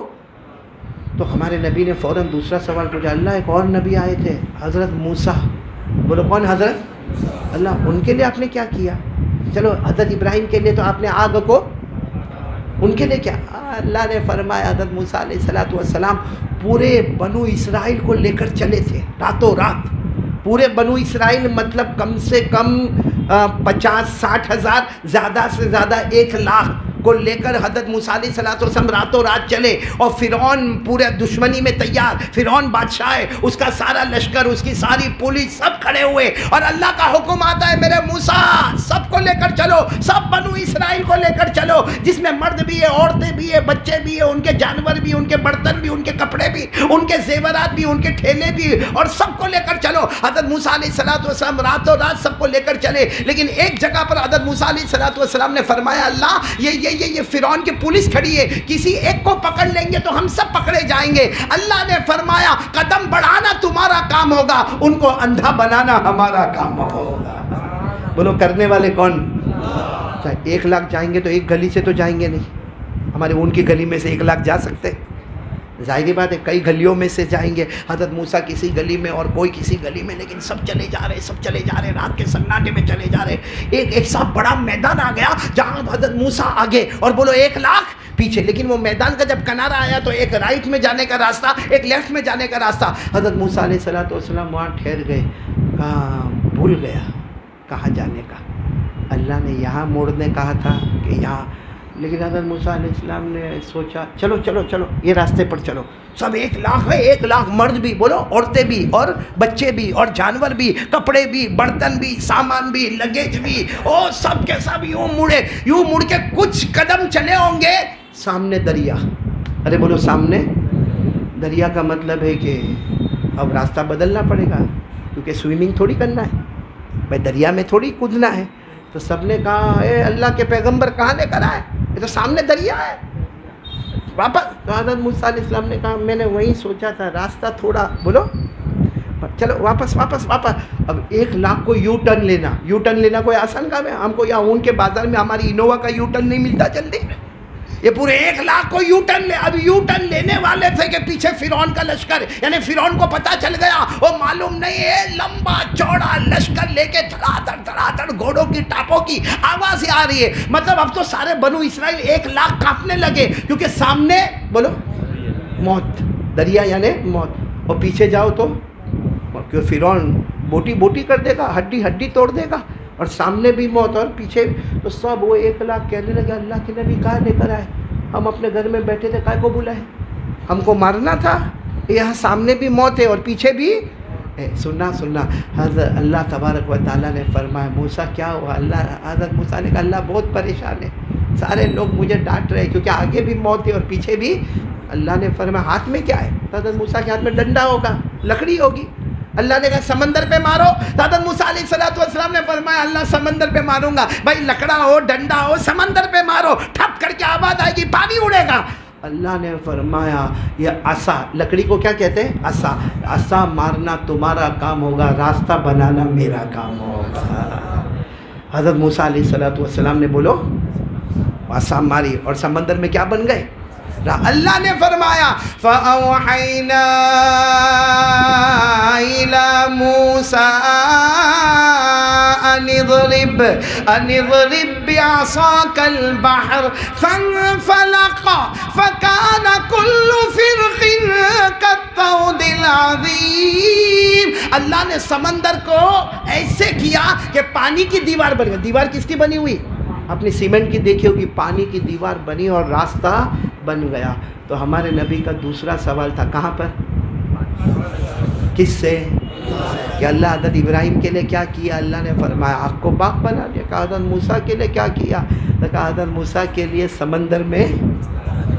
تو ہمارے نبی نے فوراً دوسرا سوال پوچھا، اللہ ایک اور نبی آئے تھے حضرت موسیٰ، بولو کون؟ حضرت اللہ، ان کے لیے آپ نے کیا کیا؟ چلو حضرت ابراہیم کے لیے تو آپ نے آگ کو، ان کے لیے کیا؟ اللہ نے فرمایا حضرت موسیٰ علیہ السلام پورے بنو اسرائیل کو لے کر چلے تھے راتوں رات، پورے بنو اسرائیل مطلب کم سے کم 50-60 ہزار، زیادہ سے زیادہ 1 لاکھ، کو لے کر حضرت موسیٰ علیہ السلام راتوں رات چلے اور فرعون پورے دشمنی میں تیار، فرعون بادشاہ ہے، اس کا سارا لشکر، اس کی ساری پولیس سب کھڑے ہوئے، اور اللہ کا حکم آتا ہے میرے موسیٰ سب کو لے کر چلو، سب بنو اسرائیل کو لے کر چلو، جس میں مرد بھی ہے، عورتیں بھی ہے، بچے بھی ہیں، ان کے جانور بھی، ان کے برتن بھی، ان کے کپڑے بھی، ان کے زیورات بھی، ان کے ٹھیلے بھی، اور سب کو لے کر چلو۔ حضرت موسیٰ علیہ السلام راتوں رات سب کو لے کر چلے، لیکن ایک جگہ پر حضرت موسیٰ علیہ السلام نے فرمایا اللہ یہ فرعون کی پولیس کھڑی ہے، کسی ایک کو پکڑ لیں گے تو ہم سب پکڑے جائیں گے۔ اللہ نے فرمایا قدم بڑھانا تمہارا کام ہوگا، ان کو اندھا بنانا ہمارا کام ہوگا۔ بولو کرنے والے کون؟ 1,00,000 جائیں گے تو ایک گلی سے تو جائیں گے نہیں، ہمارے ان کی گلی میں سے 1,00,000 جا سکتے؟ ظاہری بات ہے کئی گلیوں میں سے جائیں گے، حضرت موسیٰ کسی گلی میں اور کوئی کسی گلی میں، لیکن سب چلے جا رہے، رات کے سناٹے میں چلے جا رہے۔ ایک سا بڑا میدان آ گیا جہاں حضرت موسیٰ آگے اور بولو 1,00,000 پیچھے، لیکن وہ میدان کا جب کنارہ آیا تو ایک رائٹ میں جانے کا راستہ، ایک لیفٹ میں جانے کا راستہ۔ حضرت موسیٰ علیہ السلام وہاں ٹھہر گئے، کہاں بھول گیا کہاں جانے کا، اللہ نے یہاں موڑنے کہا تھا کہ یہاں، لیکن حضرت موسیٰ علیہ السلام نے سوچا چلو یہ راستے پر چلو، سب 1,00,000 ہے، 1,00,000 مرد بھی، بولو عورتیں بھی، اور بچے بھی، اور جانور بھی، کپڑے بھی، برتن بھی، سامان بھی، لگیج بھی، اور سب کے سب یوں مڑ کے کچھ قدم چلے ہوں گے، سامنے دریا۔ ارے بولو سامنے دریا کا مطلب ہے کہ اب راستہ بدلنا پڑے گا، کیونکہ سوئمنگ تھوڑی کرنا ہے بھائی، دریا میں تھوڑی کودنا ہے۔ تو سب نے کہا اے اللہ کے پیغمبر کہاں لے کر آئے، یہ تو سامنے دریا ہے، واپس۔ تو حضرت موسیٰ علیہ السلام نے کہا میں نے وہی سوچا تھا، راستہ تھوڑا، بولو چلو واپس۔ اب 1,00,000 کو یو ٹرن لینا کوئی آسان کام ہے؟ ہم کو یہاں اون کے بازار میں ہماری انووا کا یو ٹرن نہیں ملتا جلدی، یہ پورے 1,00,000 کو یو ٹرن لے۔ اب یو ٹرن لینے والے تھے کہ پیچھے فرعون کا لشکر، یعنی فرعون کو پتہ چل گیا، وہ معلوم نہیں ہے لمبا چوڑا لشکر لے کے دھڑا دھڑ گھوڑوں کی ٹاپوں کی آواز آ رہی ہے، مطلب اب تو سارے بنو اسرائیل 1,00,000 کانپنے لگے، کیونکہ سامنے بولو موت، دریا یعنی موت، اور پیچھے جاؤ تو کیوں فرعون بوٹی کر دے گا، ہڈی توڑ دے گا، اور سامنے بھی موت اور پیچھے، تو سب وہ 1,00,000 کہنے لگے اللہ کے نبی کہاں لے کر آئے، ہم اپنے گھر میں بیٹھے تھے، کائے کو بلائے، ہم کو مارنا تھا، یہاں سامنے بھی موت ہے اور پیچھے بھی۔ سننا حضرت اللہ تبارک و تعالیٰ نے فرمایا موسیٰ کیا ہوا، حضرت موسیٰ نے کہا اللہ بہت پریشان ہے، سارے لوگ مجھے ڈانٹ رہے کیونکہ آگے بھی موت ہے اور پیچھے بھی۔ اللہ نے فرمایا ہاتھ میں کیا ہے؟ حضرت موسیٰ کے ہاتھ میں ڈنڈا ہوگا، لکڑی ہوگی۔ اللہ نے کہا سمندر پہ مارو، حضرت موسیٰ علیہ السلام نے فرمایا اللہ سمندر پہ ماروں گا، بھائی لکڑا ہو ڈنڈا ہو سمندر پہ مارو، ٹھپ کر کے آواز آئے گی، پانی اڑے گا۔ اللہ نے فرمایا یہ عصا، لکڑی کو کیا کہتے ہیں؟ عصا مارنا تمہارا کام ہوگا، راستہ بنانا میرا کام ہوگا۔ حضرت موسیٰ علیہ السلام نے بولو عصا ماری اور سمندر میں کیا بن گئے؟ اللہ نے فرمایا فَأَوْحَيْنَا إِلَى مُوسَىٰ أَنِ اضْرِبْ بِعَصَاكَ الْبَحْرَ فَانفَلَقَ فَكَانَ كُلُّ فِرْقٍ كَالطَّوْدِ الْعَظِيمِ۔ اللہ نے سمندر کو ایسے کیا کہ پانی کی دیوار بن گئی۔ دیوار کس کی بنی ہوئی؟ اپنی سیمنٹ کی دیکھی ہوگی، پانی کی دیوار بنی اور راستہ بن گیا۔ تو ہمارے نبی کا دوسرا سوال تھا کہاں پر؟ کس سے؟ کہ اللہ حضرت ابراہیم کے لیے کیا کیا؟ اللہ نے فرمایا آگ کو باغ بنا دیا۔ کہا حضرت موسیٰ کے لیے کیا کیا؟ کہا حضرت موسیٰ کے لیے سمندر میں۔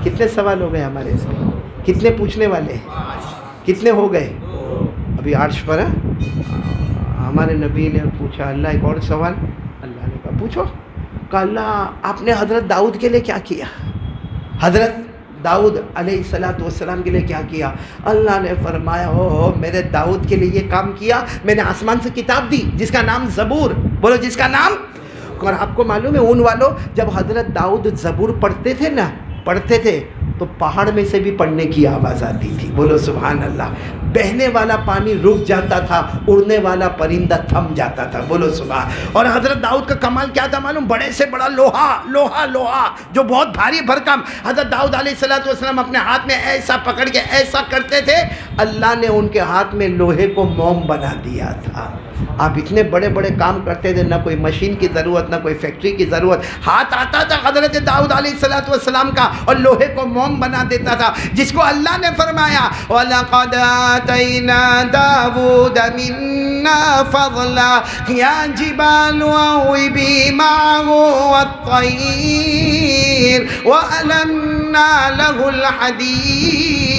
کتنے سوال ہو گئے ہمارے سے؟ کتنے پوچھنے والے؟ کتنے ہو گئے؟ ابھی عرش پر ہمارے نبی نے پوچھا اللہ ایک اور سوال، اللہ نے کہا پوچھو۔ کہا اللہ آپ نے حضرت داؤد کے لیے کیا کیا؟ حضرت داؤد علیہ السلام کے لیے کیا کیا؟ اللہ نے فرمایا ہو میرے داؤد کے لیے یہ کام کیا، میں نے آسمان سے کتاب دی جس کا نام زبور، بولو جس کا نام۔ اور آپ کو معلوم ہے اون والوں جب حضرت داؤد زبور پڑھتے تھے تو پہاڑ میں سے بھی پڑھنے کی آواز آتی تھی، بولو سبحان اللہ۔ بہنے والا پانی رک جاتا تھا، اڑنے والا پرندہ تھم جاتا تھا، بولو سبحان۔ اور حضرت داؤد کا کمال کیا تھا معلوم؟ بڑے سے بڑا لوہا جو بہت بھاری بھرکم، حضرت داؤد علیہ السلام اپنے ہاتھ میں ایسا پکڑ کے ایسا کرتے تھے، اللہ نے ان کے ہاتھ میں لوہے کو موم بنا دیا تھا۔ آپ اتنے بڑے بڑے کام کرتے تھے، نہ کوئی مشین کی ضرورت، نہ کوئی فیکٹری کی ضرورت، ہاتھ آتا تھا حضرت داؤد علیہ السلام کا اور لوہے کو موم بنا دیتا تھا، جس کو اللہ نے فرمایا وَلَقَدْ آتَيْنَا دَاوُودَ مِنَّا فَضْلًا يَا جِبَالُ أَوِّبِي مَعَهُ وَالطَّيْرَ وَأَلَنَّا لَهُ الْحَدِيدَ۔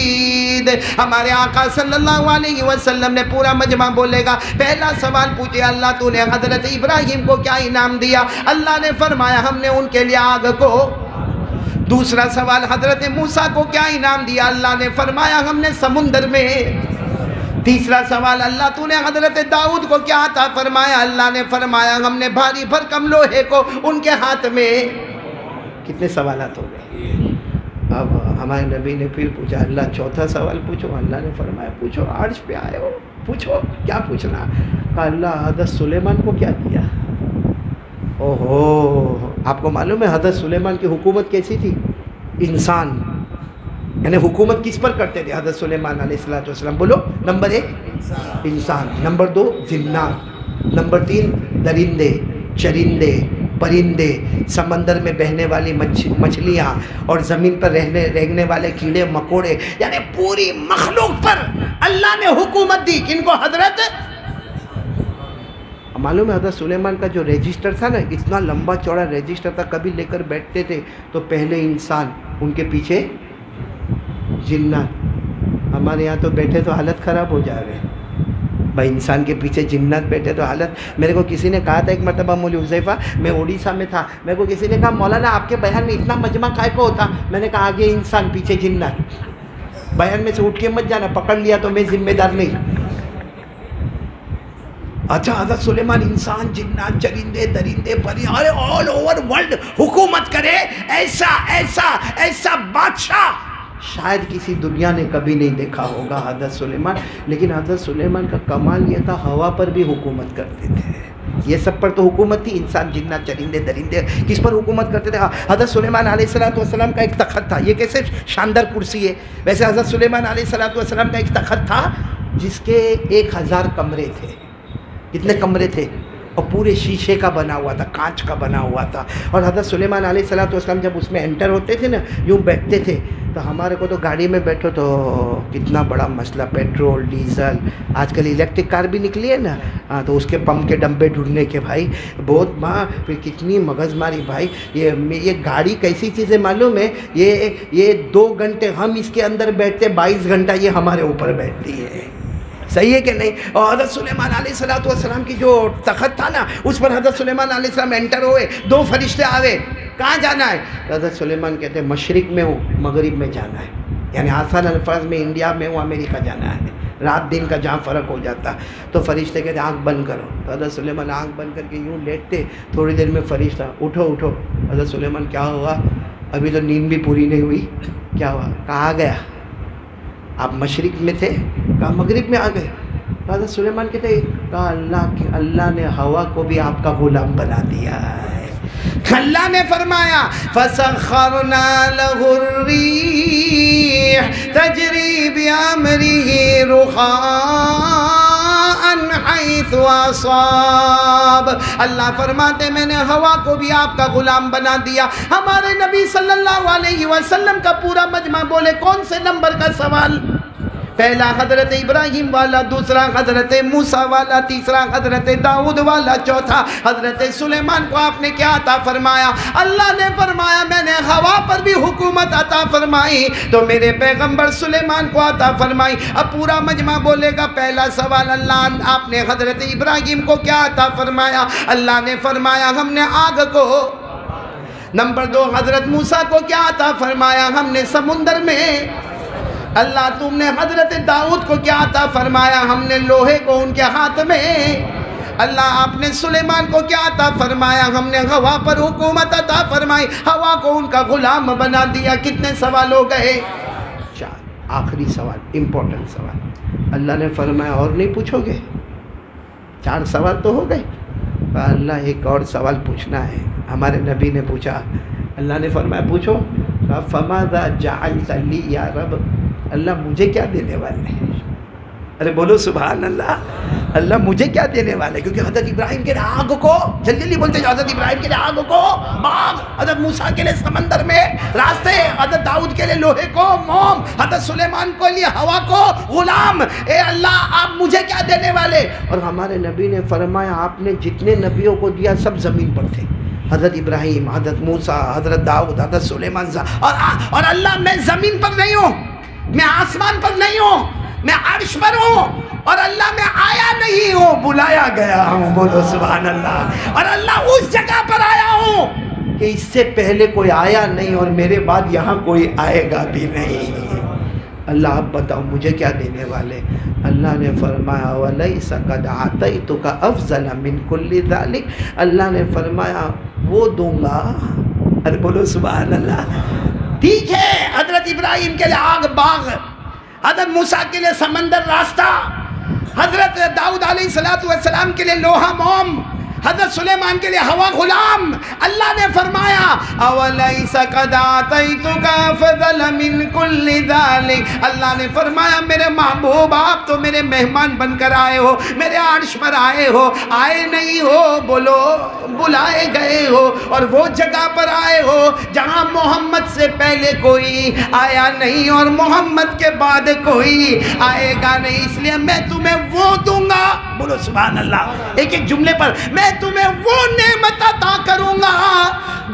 ہمارے آقا صلی اللہ علیہ وسلم نے پورا مجمع بولے گا، پہلا سوال پوچھے اللہ تو نے حضرت ابراہیم کو کیا انعام دیا؟ اللہ نے فرمایا ہم نے ان کے لیے آگ کو۔ دوسرا سوال حضرت موسیٰ کو کیا انعام دیا؟ اللہ نے فرمایا ہم نے سمندر میں۔ تیسرا سوال اللہ تو نے حضرت داؤد کو کیا عطا فرمایا؟ اللہ نے فرمایا ہم نے بھاری بھرکم لوہے کو ان کے ہاتھ میں۔ کتنے سوالات ہو گئے؟ اب ہمارے نبی نے پھر پوچھا اللہ چوتھا سوال پوچھو۔ اللہ نے فرمایا پوچھو، عرش پہ آئے ہو پوچھو، کیا پوچھنا؟ کہا اللہ حضرت سلیمان کو کیا دیا؟ اوہو، آپ کو معلوم ہے حضرت سلیمان کی حکومت کیسی تھی؟ انسان، یعنی حکومت کس پر کرتے تھے حضرت سلیمان علیہ السلام؟ بولو، نمبر 1 انسان، نمبر 2 جنات، نمبر 3 درندے چرندے پرندے، سمندر میں بہنے والی مچھلیاں، اور زمین پر رہنے والے کیڑے مکوڑے، یعنی پوری مخلوق پر اللہ نے حکومت دی۔ کن کو؟ حضرت معلوم ہے حضرت سلیمان کا جو رجسٹر تھا نا، اتنا لمبا چوڑا رجسٹر تھا، کبھی لے کر بیٹھتے تھے تو پہلے انسان، ان کے پیچھے جنات۔ ہمارے یہاں تو بیٹھے تو حالت خراب ہو جا رہے بھائی، انسان کے پیچھے جنات بیٹھے تو حالت۔ میرے کو کسی نے کہا تھا ایک مرتبہ، مولوی حذیفہ، میں اڑیسہ میں تھا، میرے کو کسی نے کہا مولانا آپ کے بیان میں اتنا مجمع کائے کو ہوتا؟ میں نے کہا آگے انسان پیچھے جنات، بیان میں سے اٹھ کے مت جانا، پکڑ لیا تو میں ذمہ دار نہیں۔ اچھا حضرت سلیمان انسان، جنات، چرندے، درندے، پرندے، آل اوور ورلڈ حکومت کرے، ایسا ایسا ایسا بادشاہ شاید کسی دنیا نے کبھی نہیں دیکھا ہوگا حضرت سلیمان۔ لیکن حضرت سلیمان کا کمال یہ تھا ہوا پر بھی حکومت کرتے تھے۔ یہ سب پر تو حکومت تھی، انسان، جنات، چرندے، درندے، کس پر حکومت کرتے تھے؟ حضرت سلیمان علیہ السلام کا ایک تخت تھا، یہ کیسے شاندار کرسی ہے، ویسے حضرت سلیمان علیہ السلام کا ایک تخت تھا جس کے 1000 کمرے تھے۔ کتنے کمرے تھے؟ اور پورے شیشے کا بنا ہوا تھا، کانچ کا بنا ہوا تھا۔ اور حضرت سلیمان علیہ السلام جب اس میں انٹر ہوتے تھے نا، یوں بیٹھتے تھے، تو ہمارے کو تو گاڑی میں بیٹھو تو کتنا بڑا مسئلہ، پیٹرول، ڈیزل، آج کل الیکٹرک کار بھی نکلی ہے نا، تو اس کے پمپ کے ڈبے ڈھونڈنے کے بھائی بہت پھر کتنی مغز ماری بھائی۔ یہ گاڑی کیسی چیز ہے معلوم ہے؟ یہ 2 گھنٹے ہم اس کے اندر بیٹھتے، 22 گھنٹہ یہ ہمارے اوپر بیٹھتی ہے، صحیح ہے کہ نہیں؟ اور حضرت سلیمان علیہ السلام کی جو تخت تھا نا، اس پر حضرت سلیمان علیہ السلام انٹر ہوئے، 2 فرشتے آوے، کہاں جانا ہے؟ حضرت سلیمان کہتے ہیں مشرق میں ہوں، مغرب میں جانا ہے، یعنی آسان الفاظ میں انڈیا میں ہوں، امریکہ جانا ہے، رات دن کا جہاں فرق ہو جاتا۔ تو فرشتے کہتے ہیں آنکھ بند کرو، تو حضرت سلیمان آنکھ بند کر کے یوں لیٹتے، تھوڑی دیر میں فرشتہ اٹھو اٹھو۔ حضرت سلیمان کیا ہوا؟ ابھی تو نیند بھی پوری نہیں ہوئی، کیا ہوا؟ کہاں گیا؟ آپ مشرق میں تھے، کہا مغرب میں آ گئے۔ حضرت سلیمان کہتے ہیں کہا اللہ نے ہوا کو بھی آپ کا غلام بنا دیا ہے۔ اللہ نے فرمایا فَسَخَّرْنَا لَهُ الرِّيحَ تَجْرِي بِأَمْرِهِ رُخَاءً حَيْثُ أَصَابَ۔ اللہ فرماتے میں نے ہوا کو بھی آپ کا غلام بنا دیا۔ ہمارے نبی صلی اللہ علیہ وسلم کا پورا مجمع بولے کون سے نمبر کا سوال؟ پہلا حضرت ابراہیم والا، دوسرا حضرت موسیٰ والا، تیسرا حضرت داؤد والا، چوتھا حضرت سلیمان کو آپ نے کیا عطا فرمایا؟ اللہ نے فرمایا میں نے ہوا پر بھی حکومت عطا فرمائی تو میرے پیغمبر سلیمان کو عطا فرمائی۔ اب پورا مجمع بولے گا پہلا سوال اللہ آپ نے حضرت ابراہیم کو کیا عطا فرمایا؟ اللہ نے فرمایا ہم نے آگ کو۔ نمبر 2 حضرت موسیٰ کو کیا عطا فرمایا؟ ہم نے سمندر میں۔ اللہ تم نے حضرت داؤد کو کیا عطا فرمایا؟ ہم نے لوہے کو ان کے ہاتھ میں۔ اللہ آپ نے سلیمان کو کیا عطا فرمایا؟ ہم نے ہوا پر حکومت عطا فرمائی، ہوا کو ان کا غلام بنا دیا۔ کتنے سوال ہو گئے؟ 4۔ آخری سوال، امپورٹنٹ سوال، اللہ نے فرمایا اور نہیں پوچھو گے؟ 4 سوال تو ہو گئے، اللہ ایک اور سوال پوچھنا ہے۔ ہمارے نبی نے پوچھا، اللہ نے فرمایا پوچھو، فَمَاذَا جَعَلْتَ لِي یا رب، اللہ مجھے کیا دینے والے ہیں؟ ارے بولو سبحان اللہ. اللہ مجھے کیا دینے والے, کیونکہ حضرت ابراہیم کے لیے آگ کو, جلدی جلدی بولتے جو, حضرت ابراہیم کے لیے آگ کو باغ, حضرت موسیٰ کے لیے سمندر میں راستے, حضرت داؤد کے لیے لوہے کو موم, حضرت سلیمان کے لیے ہوا کو غلام. اے اللہ آپ مجھے کیا دینے والے. اور ہمارے نبی نے فرمایا آپ نے جتنے نبیوں کو دیا سب زمین پر تھے, حضرت ابراہیم, حضرت موسیٰ, حضرت داؤد, حضرت سلیمان, اور اللہ میں زمین پر نہیں ہوں, میں آسمان پر نہیں ہوں, میں عرش پر ہوں, اور اللہ میں آیا نہیں ہوں, بلایا گیا ہوں. بولو سبحان اللہ. اور اللہ اس جگہ پر آیا ہوں کہ اس سے پہلے کوئی آیا نہیں اور میرے بعد یہاں کوئی آئے گا بھی نہیں. اللہ آپ بتاؤ مجھے کیا دینے والے. اللہ نے فرمایا وَلَيْسَ قَدْ أَعْطَيْتُكَ أَفْضَلَ مِنْ كُلِّ ذَلِكَ. اللہ نے فرمایا وہ دوں گا. ارے بولو سبحان اللہ. ٹھیک ہے, حضرت ابراہیم کے لیے آگ باغ, حضرت موسیٰ کے لیے سمندر راستہ, حضرت داؤد علیہ السلام کے لیے لوہا موم, حضرت سلیمان کے لیے ہوا غلام. اللہ نے فرمایا اولیس قد آتیتک افضل من کل ذلک. اللہ نے فرمایا میرے محبوب آپ تو میرے مہمان بن کر آئے ہو, میرے عرش پر آئے ہو, آئے نہیں ہو, بولو بلائے گئے ہو, اور وہ جگہ پر آئے ہو جہاں محمد سے پہلے کوئی آیا نہیں اور محمد کے بعد کوئی آئے گا نہیں, اس لیے میں تمہیں وہ دوں گا. بولو سبحان اللہ. ایک ایک جملے پر, میں تمہیں وہ نعمت عطا کروں گا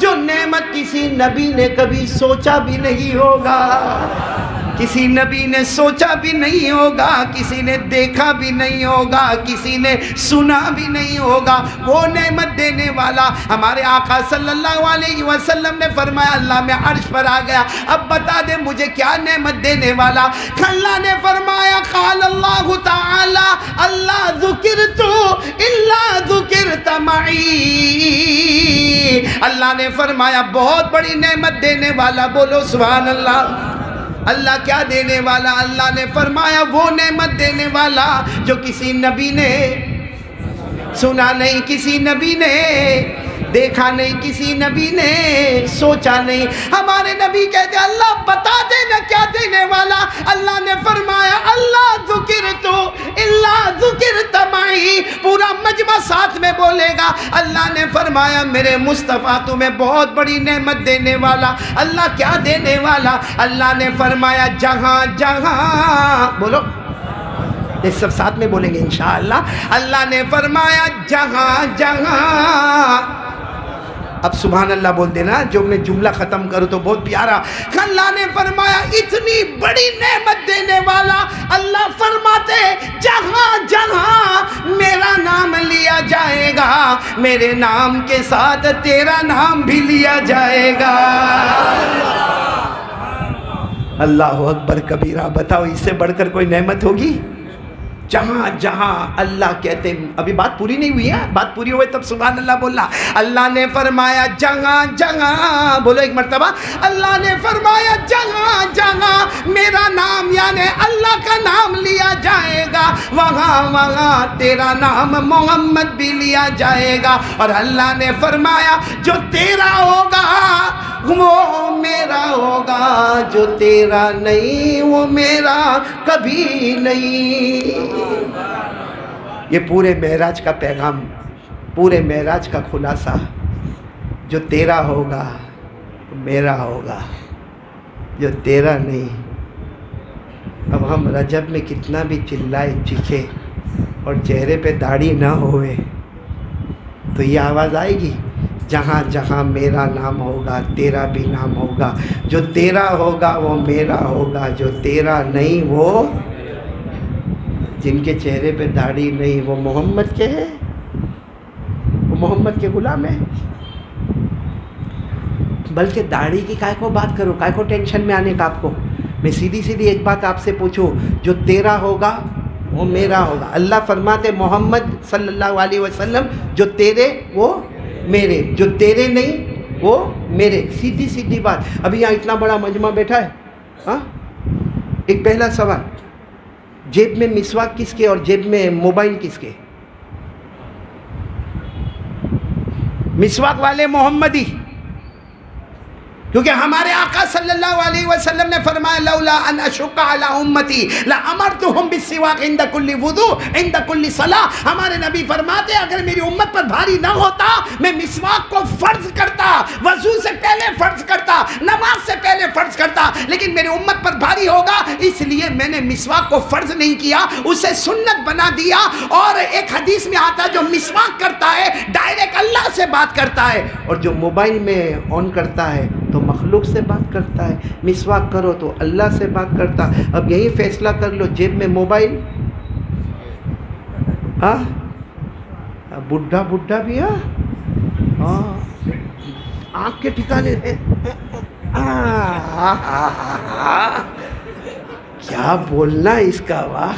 جو نعمت کسی نبی نے کبھی سوچا بھی نہیں ہوگا, کسی نبی نے سوچا بھی نہیں ہوگا, کسی نے دیکھا بھی نہیں ہوگا, کسی نے سنا بھی نہیں ہوگا. وہ نعمت دینے والا ہمارے آقا صلی اللہ علیہ وسلم نے فرمایا اللہ میں عرش پر آ گیا, اب بتا دے مجھے کیا نعمت دینے والا. اللہ نے فرمایا قال اللہ تعالی اللہ ذکرت الا ذکرت معی. اللہ نے فرمایا بہت بڑی نعمت دینے والا. بولو سبحان اللہ. اللہ کیا دینے والا. اللہ نے فرمایا وہ نعمت دینے والا جو کسی نبی نے سنا نہیں, کسی نبی نے دیکھا نہیں, کسی نبی نے سوچا نہیں. ہمارے نبی کہتے اللہ بتا دینا کیا دینے والا. اللہ نے فرمایا اللہ ذکرت الا ذکرت معی. پورا مجمع ساتھ میں بولے گا. اللہ نے فرمایا میرے مصطفیٰ تمہیں بہت بڑی نعمت دینے والا. اللہ کیا دینے والا. اللہ نے فرمایا جہاں جہاں, بولو یہ سب ساتھ میں بولیں گے انشاءاللہ. اللہ نے فرمایا جہاں جہاں, اب سبحان اللہ بول دینا جو میں جملہ ختم کروں تو بہت پیارا. اللہ نے فرمایا اتنی بڑی نعمت دینے والا. اللہ فرماتے جہاں جہاں میرا نام لیا جائے گا میرے نام کے ساتھ تیرا نام بھی لیا جائے گا. اللہ اکبر کبیرہ. بتاؤ اس سے بڑھ کر کوئی نعمت ہوگی. جہاں جہاں اللہ کہتے ہیں, ابھی بات پوری نہیں ہوئی ہے, بات پوری ہوئے تب سبحان اللہ بولنا. اللہ نے فرمایا جہاں جہاں, بولو ایک مرتبہ, اللہ نے فرمایا جہاں جہاں میرا نام یعنی اللہ کا نام لیا جائے گا وہاں وہاں تیرا نام محمد بھی لیا جائے گا. اور اللہ نے فرمایا جو تیرا ہوگا وہ میرا ہوگا, جو تیرا نہیں وہ میرا کبھی نہیں. یہ پورے معراج کا پیغام, پورے معراج کا خلاصہ, جو تیرا ہوگا میرا ہوگا, جو تیرا نہیں. اب ہم رجب میں کتنا بھی چلائے چیخے اور چہرے پہ داڑھی نہ ہوئے تو یہ آواز آئے گی جہاں جہاں میرا نام ہوگا تیرا بھی نام ہوگا. جو تیرا ہوگا وہ میرا ہوگا, جو تیرا نہیں وہ, جن کے چہرے پہ داڑھی نہیں وہ محمد کے ہیں, وہ محمد کے غلام ہیں. بلکہ داڑھی کی کائے کو بات کرو, کائے کو ٹینشن میں آنے کا. آپ کو میں سیدھی سیدھی ایک بات آپ سے پوچھوں, جو تیرا ہوگا وہ میرا ہوگا. اللہ فرماتے محمد صلی اللہ علیہ وسلم جو تیرے وہ میرے, جو تیرے نہیں وہ میرے. سیدھی سیدھی بات. ابھی یہاں اتنا بڑا مجمع بیٹھا ہے, ہاں, ایک پہلا سوال, جیب میں مسواک کس کے اور جیب میں موبائل کس کے؟ مسواک والے محمدی, کیونکہ ہمارے آقا صلی اللہ علیہ وسلم نے فرمایا لولا ان اشق علی امتی لامرتهم بالسواک عند کل وضو عند کل صلاۃ. ہمارے نبی فرماتے اگر میری امت پر بھاری نہ ہوتا میں مسواک کو فرض کرتا, وضو سے پہلے فرض کرتا, نماز سے پہلے فرض کرتا, لیکن میری امت پر بھاری ہوگا اس لیے میں نے مسواک کو فرض نہیں کیا, اسے سنت بنا دیا. اور ایک حدیث میں آتا ہے جو مسواک کرتا ہے ڈائریکٹ اللہ سے بات کرتا ہے, اور جو موبائل میں آن کرتا ہے تو مخلوق سے بات کرتا ہے. مسواک کرو تو اللہ سے بات کرتا. اب یہی فیصلہ کر لو, جیب میں موبائل, بڈھا بڈھا بھی آنکھ کے ٹھکانے کیا بولنا اس کا, واہ.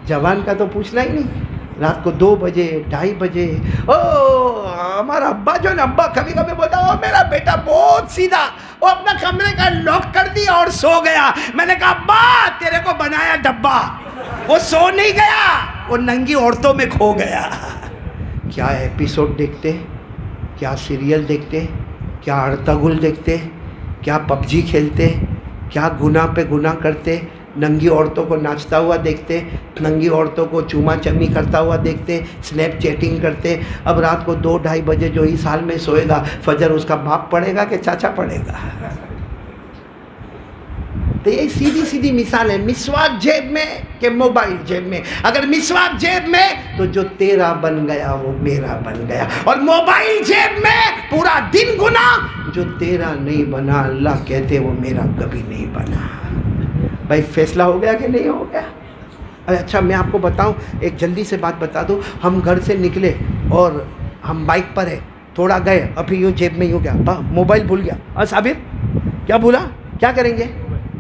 جوان کا تو پوچھنا ہی نہیں, رات کو 2 بجے 2:30 بجے. ہمارا ابا جو ہے نا, ابا کبھی کبھی بولتا ہے میرا بیٹا بہت سیدھا, وہ اپنا کمرے کا لاک کر دیا اور سو گیا. میں نے کہا ابا تیرے کو بنایا ڈبہ, وہ سو نہیں گیا, وہ ننگی عورتوں میں کھو گیا. کیا ایپیسوڈ دیکھتے, کیا سیریل دیکھتے, کیا ارطغرل دیکھتے, کیا پب جی کھیلتے, کیا گناہ پہ گناہ کرتے, ننگی عورتوں کو ناچتا ہوا دیکھتے, ننگی عورتوں کو چوما چمی کرتا ہوا دیکھتے, سنیپ چیٹنگ کرتے. اب رات کو 2-2:30 بجے جو اس حال میں سوئے گا, فجر اس کا باپ پڑھے گا کہ چاچا پڑھے گا؟ تو یہ سیدھی سیدھی مثال ہے. مسواک جیب میں کہ موبائل جیب میں؟ اگر مسواک جیب میں تو جو تیرا بن گیا وہ میرا بن گیا, اور موبائل جیب میں پورا دن گناہ. جو تیرا نہیں بنا اللہ کہتے وہ میرا کبھی نہیں بنا. بھائی فیصلہ ہو گیا کہ نہیں ہو گیا؟ اچھا میں آپ کو بتاؤں, ایک جلدی سے بات بتا دوں. ہم گھر سے نکلے اور ہم بائک پر ہے, تھوڑا گئے, ابھی یوں جیب میں یوں گیا, موبائل بھول گیا. صابر کیا بولا, کیا کریں گے؟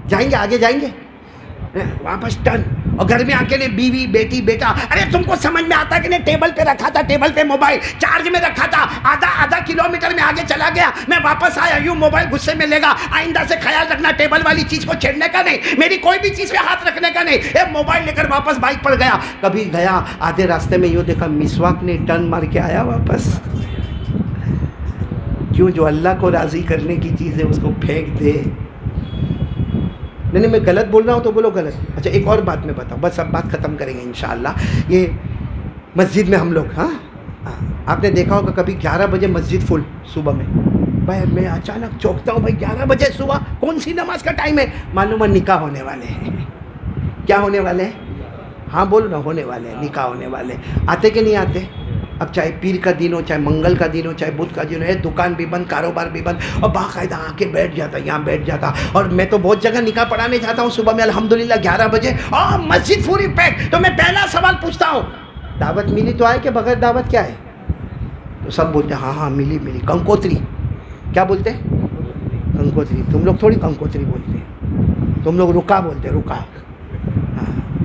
جائیں گے, آگے جائیں گے, واپس ٹرن. اور گھر میں اکیلے بیوی بیٹی بیٹا, ارے تم کو سمجھ میں آتا کہ نہیں, ٹیبل پہ رکھا تھا, ٹیبل پہ موبائل چارج میں رکھا تھا, آدھا کلومیٹر میں آگے چلا گیا, میں واپس آیا, یوں موبائل غصے میں لے گا. آئندہ سے خیال رکھنا ٹیبل والی چیز کو چھیڑنے کا نہیں, میری کوئی بھی چیز پہ ہاتھ رکھنے کا نہیں. موبائل لے کر واپس بائک پر گیا. کبھی گیا آدھے راستے میں یوں دیکھا مسواک نے ٹرن مار کے آیا واپس. کیوں؟ جو اللہ کو راضی کرنے کی چیز ہے اس کو پھینک دے. نہیں میں غلط بول رہا ہوں تو بولو غلط. اچھا ایک اور بات میں بتاؤں, بس اب بات ختم کریں گے انشاءاللہ. یہ مسجد میں ہم لوگ, آپ نے دیکھا ہوگا کبھی 11 بجے مسجد فل صبح میں. بھائی میں اچانک چونکتا ہوں, بھائی 11 بجے صبح کون سی نماز کا ٹائم ہے؟ معلوم ہے نکاح ہونے والے ہیں. کیا ہونے والے ہیں؟ ہاں بولو نا, ہونے والے ہیں, نکاح ہونے والے. آتے کہ نہیں آتے؟ اب چاہے پیر کا دن ہو, چاہے منگل کا دن ہو, چاہے بدھ کا دن ہو, دکان بھی بند, کاروبار بھی بند, اور باقاعدہ آ کے بیٹھ جاتا, یہاں بیٹھ جاتا. اور میں تو بہت جگہ نکاح پڑھانے جاتا ہوں صبح میں الحمدللہ 11 بجے, اور مسجد پوری پیک. تو میں پہلا سوال پوچھتا ہوں, دعوت ملی تو آئے کہ بغیر دعوت کیا ہے؟ تو سب بولتے ہیں ہاں ملی. کنکوتری کیا بولتے ہیں؟ کنکوتری. تم لوگ تھوڑی کنکوتری بولتے ہیں, تم لوگ رکا بولتے ہیں, رکا.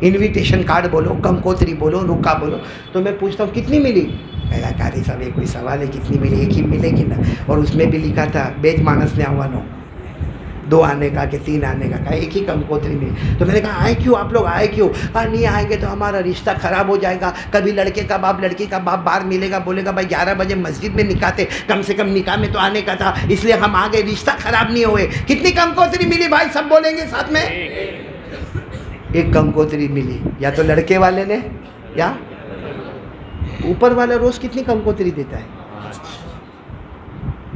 انویٹیشن کارڈ بولو, کنکوتری بولو, رکا بولو. تو میں پوچھتا ہوں کتنی ملی؟ میرا قاری صاحب یہ کوئی سوال ہے کتنی ملی؟ ایک ہی ملے گی نا. اور اس میں بھی لکھا تھا بیج مانس نے آوانو, 2 آنے کا کہ 3 آنے کا, کہا ایک ہی کنکوتری ملی. تو میں نے کہا آئے کیوں آپ لوگ, آئے کیوں؟ کہا نہیں آئیں گے تو ہمارا رشتہ خراب ہو جائے گا. کبھی لڑکے کا باپ لڑکی کا باپ باہر ملے گا, بولے گا بھائی 11 بجے مسجد میں نکاح تھے, کم سے کم نکاح میں تو آنے کا تھا, اس لیے ہم آ گئے, رشتہ خراب نہیں ہوئے. کتنی کنکوتری ملی بھائی؟ سب بولیں گے ساتھ میں. ایک کنکوتری ملی. یا تو لڑکے والے نے, یا اوپر والا روز کتنی کنکوتری دیتا ہے؟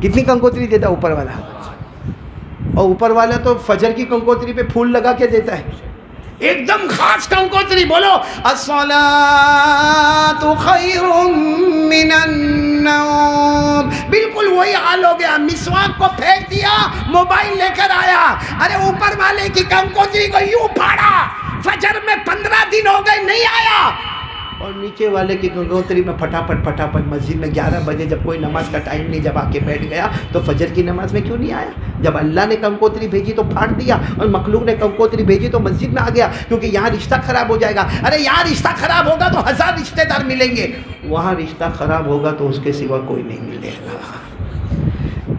کتنی کنکوتری دیتا ہے اوپر والا؟ اور اوپر والا تو فجر کی کنکوتری پہ پھول لگا کے دیتا ہے, ایک دم خاص کنکوتری. بولو الصلاۃ خیر من النوم. بالکل وہی حال ہو گیا. مسواک کو پھینک دیا, موبائل لے کر آیا, ارے اوپر والے کی کنکوتری کو یوں پھاڑا, فجر میں 15 دن ہو گئے نہیں آیا, اور نیچے والے کی کنکوتری میں پھٹافٹ مسجد میں 11 بجے جب کوئی نماز کا ٹائم نہیں, جب آ کے بیٹھ گیا تو فجر کی نماز میں کیوں نہیں آیا؟ جب اللہ نے کنکوتری بھیجی تو پھاڑ دیا, اور مخلوق نے کنکوتری بھیجی تو مسجد میں آ گیا, کیونکہ یہاں رشتہ خراب ہو جائے گا. ارے یہاں رشتہ خراب ہوگا تو 1000 رشتے دار ملیں گے, وہاں رشتہ خراب ہوگا تو اس کے سوا کوئی نہیں ملے گا.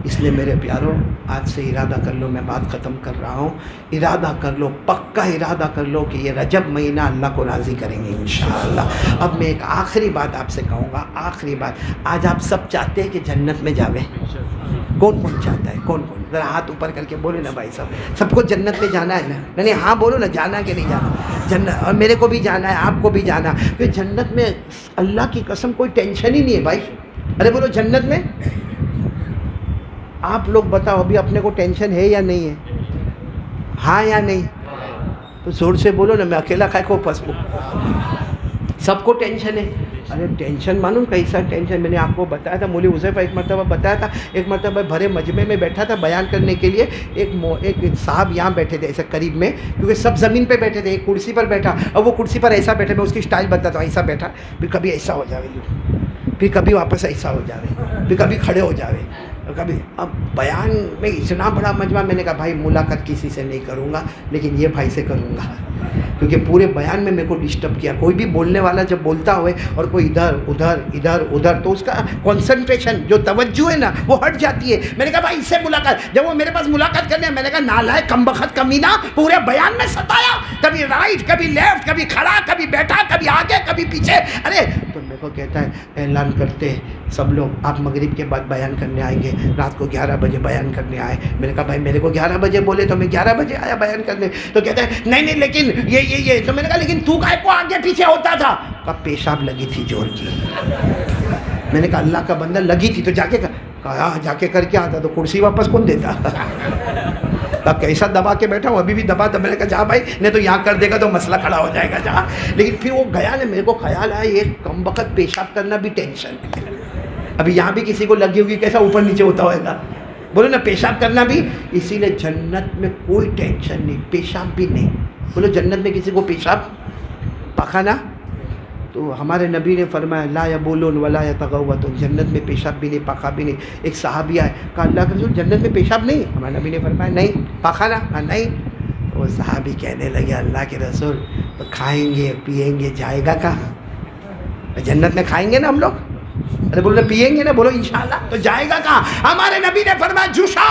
اس لیے میرے پیاروں آج سے ارادہ کر لو, میں بات ختم کر رہا ہوں, ارادہ کر لو, پکا ارادہ کر لو کہ یہ رجب مہینہ اللہ کو راضی کریں گے انشاءاللہ. اب میں ایک آخری بات آپ سے کہوں گا, آخری بات. آج آپ سب چاہتے ہیں کہ جنت میں جاویں, کون کون چاہتا ہے؟ کون کون؟ ذرا ہاتھ اوپر کر کے بولے نا بھائی صاحب، سب کو جنت میں جانا ہے نا؟ نہیں ہاں بولو نا، جانا کہ نہیں جانا جنت؟ اور میرے کو بھی جانا ہے، آپ کو بھی جانا۔ پھر جنت میں اللہ کی قسم کوئی ٹینشن ہی نہیں ہے بھائی۔ ارے بولو جنت میں، آپ لوگ بتاؤ ابھی اپنے کو ٹینشن ہے یا نہیں ہے؟ ہاں یا نہیں؟ تو زور سے بولو نا، میں اکیلا کھائے کو پھنسوں؟ سب کو ٹینشن ہے۔ ارے ٹینشن معلوم کیسا ٹینشن، میں نے آپ کو بتایا تھا، مولوی حذیفہ ایک مرتبہ بتایا تھا، ایک مرتبہ بھرے مجمع میں بیٹھا تھا بیان کرنے کے لیے، ایک صاحب یہاں بیٹھے تھے ایسے قریب میں، کیونکہ سب زمین پہ بیٹھے تھے، ایک کرسی پر بیٹھا، اور وہ کرسی پر ایسا بیٹھا، میں اس کی اسٹائل بتاتا ہوں، ایسا بیٹھا، پھر کبھی ایسا ہو جاوے، پھر کبھی واپس ایسا ہو جاوے، پھر کبھی کھڑے ہو جاوے، کبھی۔ اب بیان میں اتنا بڑا مجمع، میں نے کہا بھائی ملاقات کسی سے نہیں کروں گا، لیکن یہ بھائی سے کروں گا، کیونکہ پورے بیان میں میرے کو ڈسٹرب کیا۔ کوئی بھی بولنے والا جب بولتا ہوئے اور کوئی ادھر ادھر ادھر ادھر، تو اس کا کنسنٹریشن جو توجہ ہے نا وہ ہٹ جاتی ہے۔ میں نے کہا بھائی اس سے ملاقات، جب وہ میرے پاس ملاقات کرنے، میں نے کہا نالائق کمبخت کمینہ، پورے بیان میں ستایا، کبھی رائٹ کبھی لیفٹ، کبھی کھڑا کبھی بیٹھا، کبھی آگے کبھی پیچھے۔ ارے تو میرے کو کہتا ہے اعلان کرتے ہیں سب لوگ، آپ مغرب کے بعد بیان کرنے آئیں گے، رات کو 11 بجے بیان کرنے آئے۔ میں نے کہا بھائی میرے کو 11 بجے بولے تو میں 11 بجے آیا بیان کرنے۔ تو کہتا ہے نہیں لیکن یہ تو میں نے کہا لیکن تو کائے کو آگے پیچھے ہوتا تھا؟ کہا پیشاب لگی تھی زور کی۔ میں نے کہا اللہ کا بندہ لگی تھی تو جا کے کہا جا کے کر کے آتا، تو کرسی واپس کون دیتا؟ اب کیسا دبا کے بیٹھا ہوں، ابھی بھی دبا تھا۔ میں نے کہا جا بھائی، نہیں تو یہاں کر دے گا تو مسئلہ کھڑا ہو جائے گا، جا۔ لیکن پھر وہ گیا نا، میرے کو خیال آیا یہ کم وقت پیشاب کرنا بھی ٹینشن ہے۔ ابھی یہاں بھی کسی کو لگی ہوگی، کیسا اوپر نیچے ہوتا ہوئے گا، بولو نا پیشاب کرنا بھی۔ اسی لیے جنت میں کوئی ٹینشن نہیں، پیشاب بھی نہیں۔ بولو جنت میں کسی کو پیشاب پاخانہ؟ تو ہمارے نبی نے فرمایا لا یبولون ولا یتغوطون، جنت میں پیشاب بھی نہیں پاخا بھی نہیں۔ ایک صحابی آئے، کہا اللہ کے رسول جنت میں پیشاب نہیں؟ ہمارے نبی نے فرمایا نہیں۔ پاخانہ؟ نہیں۔ وہ صحابی کہنے لگے اللہ کے رسول تو کھائیں گے پیئیں گے جائے گا کہاں؟ جنت میں کھائیں گے نا ہم لوگ، ارے بولو پیئیں گے نا، بولو انشاءاللہ، تو جائے گا کہاں؟ ہمارے نبی نے فرمایا جوشا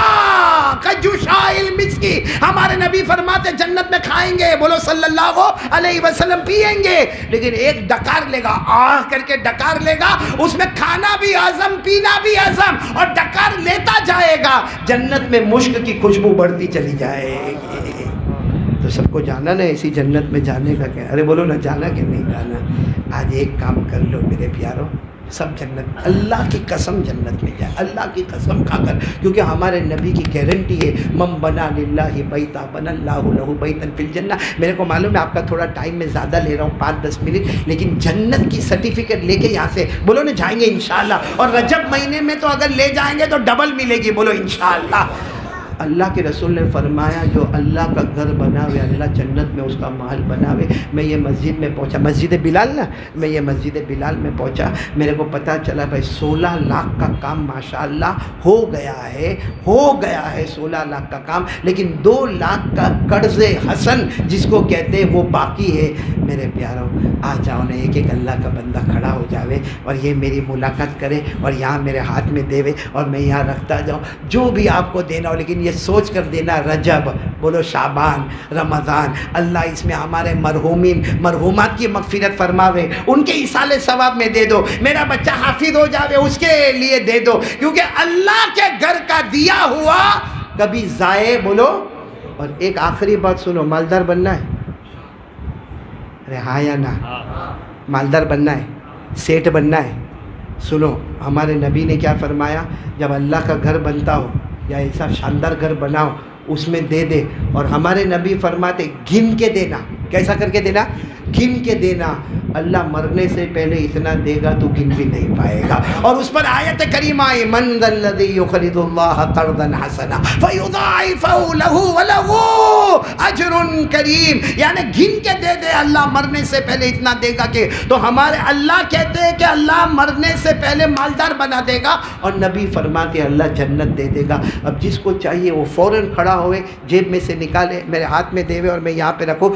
کجوشا المسکی، ہمارے نبی فرماتے جنت میں کھائیں گے، بولو صلی اللہ علیہ وسلم، پیئیں گے، لیکن ایک ڈکار لے گا، آہ کر کے ڈکار لے گا، اس میں کھانا بھی ہضم پینا بھی ہضم، اور ڈکار لیتا جائے گا، جنت میں مشک کی خوشبو بڑھتی چلی جائے گی۔ تو سب کو جانا نا اسی جنت میں جانے کا کیا؟ ارے بولو نا جانا کہ نہیں جانا؟ آج ایک کام کر لو میرے پیارو، سب جنت، اللہ کی قسم جنت میں جائے، اللہ کی قسم کھا کر، کیونکہ ہمارے نبی کی گارنٹی ہے من بنا للہ بیتا بنا اللہ لہ بیتا فی الجنہ۔ میرے کو معلوم ہے آپ کا تھوڑا ٹائم میں زیادہ لے رہا ہوں، 5-10 منٹ، لیکن جنت کی سرٹیفکیٹ لے کے یہاں سے بولو نا جائیں گے انشاءاللہ، اور رجب مہینے میں تو اگر لے جائیں گے تو ڈبل ملے گی، بولو انشاءاللہ۔ اللہ کے رسول نے فرمایا جو اللہ کا گھر بناوے، اللہ جنت میں اس کا محل بناوے۔ میں یہ مسجد میں پہنچا، مسجد بلال نا، میں یہ مسجد بلال میں پہنچا، میرے کو پتہ چلا بھائی 16 لاکھ کا کام ماشاءاللہ ہو گیا ہے 16 لاکھ کا کام، لیکن 2 لاکھ کا قرض حسن جس کو کہتے ہیں وہ باقی ہے۔ میرے پیاروں آ جاؤ نا، ایک ایک اللہ کا بندہ کھڑا ہو جاوے اور یہ میری ملاقات کرے اور یہاں میرے ہاتھ میں دیوے اور میں یہاں رکھتا جاؤں جو بھی آپ کو دینا ہو، لیکن یہ سوچ کر دینا رجب، بولو شعبان، رمضان، اللہ اس میں ہمارے مرحومین مرحومات کی مغفرت فرماوے، ان کے ایصال ثواب میں دے دو، میرا بچہ حافظ ہو جاوے اس کے لیے دے دو، کیونکہ اللہ کے گھر کا دیا ہوا کبھی ضائع، بولو۔ اور ایک آخری بات سنو، مالدار بننا ہے؟ ارے ہاں یا نہ؟ مالدار بننا ہے، سیٹ بننا ہے؟ سنو ہمارے نبی نے کیا فرمایا، جب اللہ کا گھر بنتا ہو یا ایسا شاندار گھر بناؤ اس میں دے دے، اور ہمارے نبی فرماتے گن کے دینا، کیسا کر کے دینا؟ گن کے دینا، اللہ مرنے سے پہلے اتنا دے گا تو گن بھی نہیں پائے گا۔ اور اس پر آیت کریمہ ہے من ذا الذی یقرض اللہ قرضا حسنا فیضاعفہ لہ ولہ اجر کریم، یعنی گن کے دے دے، اللہ مرنے سے پہلے اتنا دے گا کہ، تو ہمارے اللہ کہتے ہیں کہ اللہ مرنے سے پہلے مالدار بنا دے گا، اور نبی فرماتے ہیں اللہ جنت دے دے گا۔ اب جس کو چاہیے وہ فوراً کھڑا ہوئے، جیب میں سے نکالے، میرے ہاتھ میں دے اور میں یہاں پہ رکھوں۔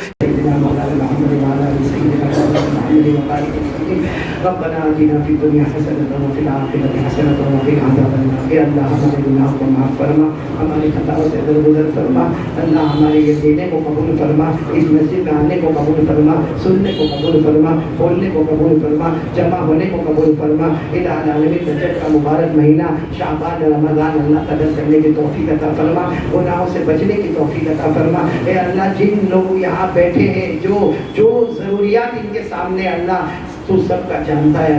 ربنا آتنا فی الدنیا حسنۃ وفی الآخرۃ حسنۃ وقنا عذاب النار. اے اللہ ہمارے گناہ کو معاف فرما, ہماری خطاؤں سے درگزر فرما. اللہ ہمارے یہ دینے کو قبول فرما, اس مسجد میں آنے کو قبول فرما, سننے کو قبول فرما, بولنے کو قبول فرما, جمع ہونے کو قبول فرما. الہ العالمین رجب کا مبارک مہینہ شعبان رمضان اللہ قدر کرنے کی توفیق عطا فرما, گناہوں سے بچنے کی توفیق عطا فرما. اے اللہ جن لوگ یہاں بیٹھے ہیں جو ضروریات ان کے سامنے اللہ تو سب کا جانتا ہے.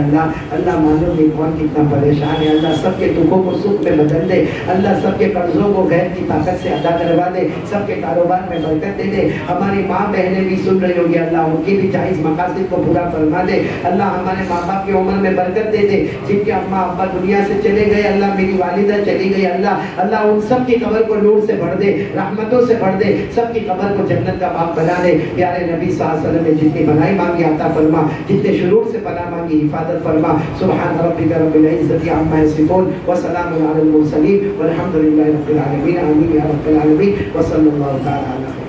اللہ معلوم نہیں کون کتنا پریشان ہے. اللہ سب کے دکھوں کو سکھ میں بدل دے. اللہ سب کے قرضوں کو غیر کی طاقت سے ادا کروا دے. سب کے کاروبار میں برکت دے دے. ہماری ماں بہنیں بھی سن رہی ہوگی, اللہ ان کی بھی جائز مقاصد کو پورا فرما دے. اللہ ہمارے ماں باپ کی عمر میں برکت دے دے. جن کے اماں ابا دنیا سے چلے گئے, اللہ میری والدہ چلی گئی, اللہ ان سب کی قبر کو نور سے بھر دے, رحمتوں سے بھر دے. سب کی قبر کو جنت کا باغ بنا دے. پیارے نبی صلی اللہ علیہ وسلم نے جتنی بھلائی مانگی عطا فرما, جتنے شرور سے پناہ مانگی حفاظت فرما. سبحان ربک رب العزة عما یصفون وسلام علی المرسلین والحمد للہ رب العالمین. آمین یا رب العالمین. وصلی اللہ تعالی علی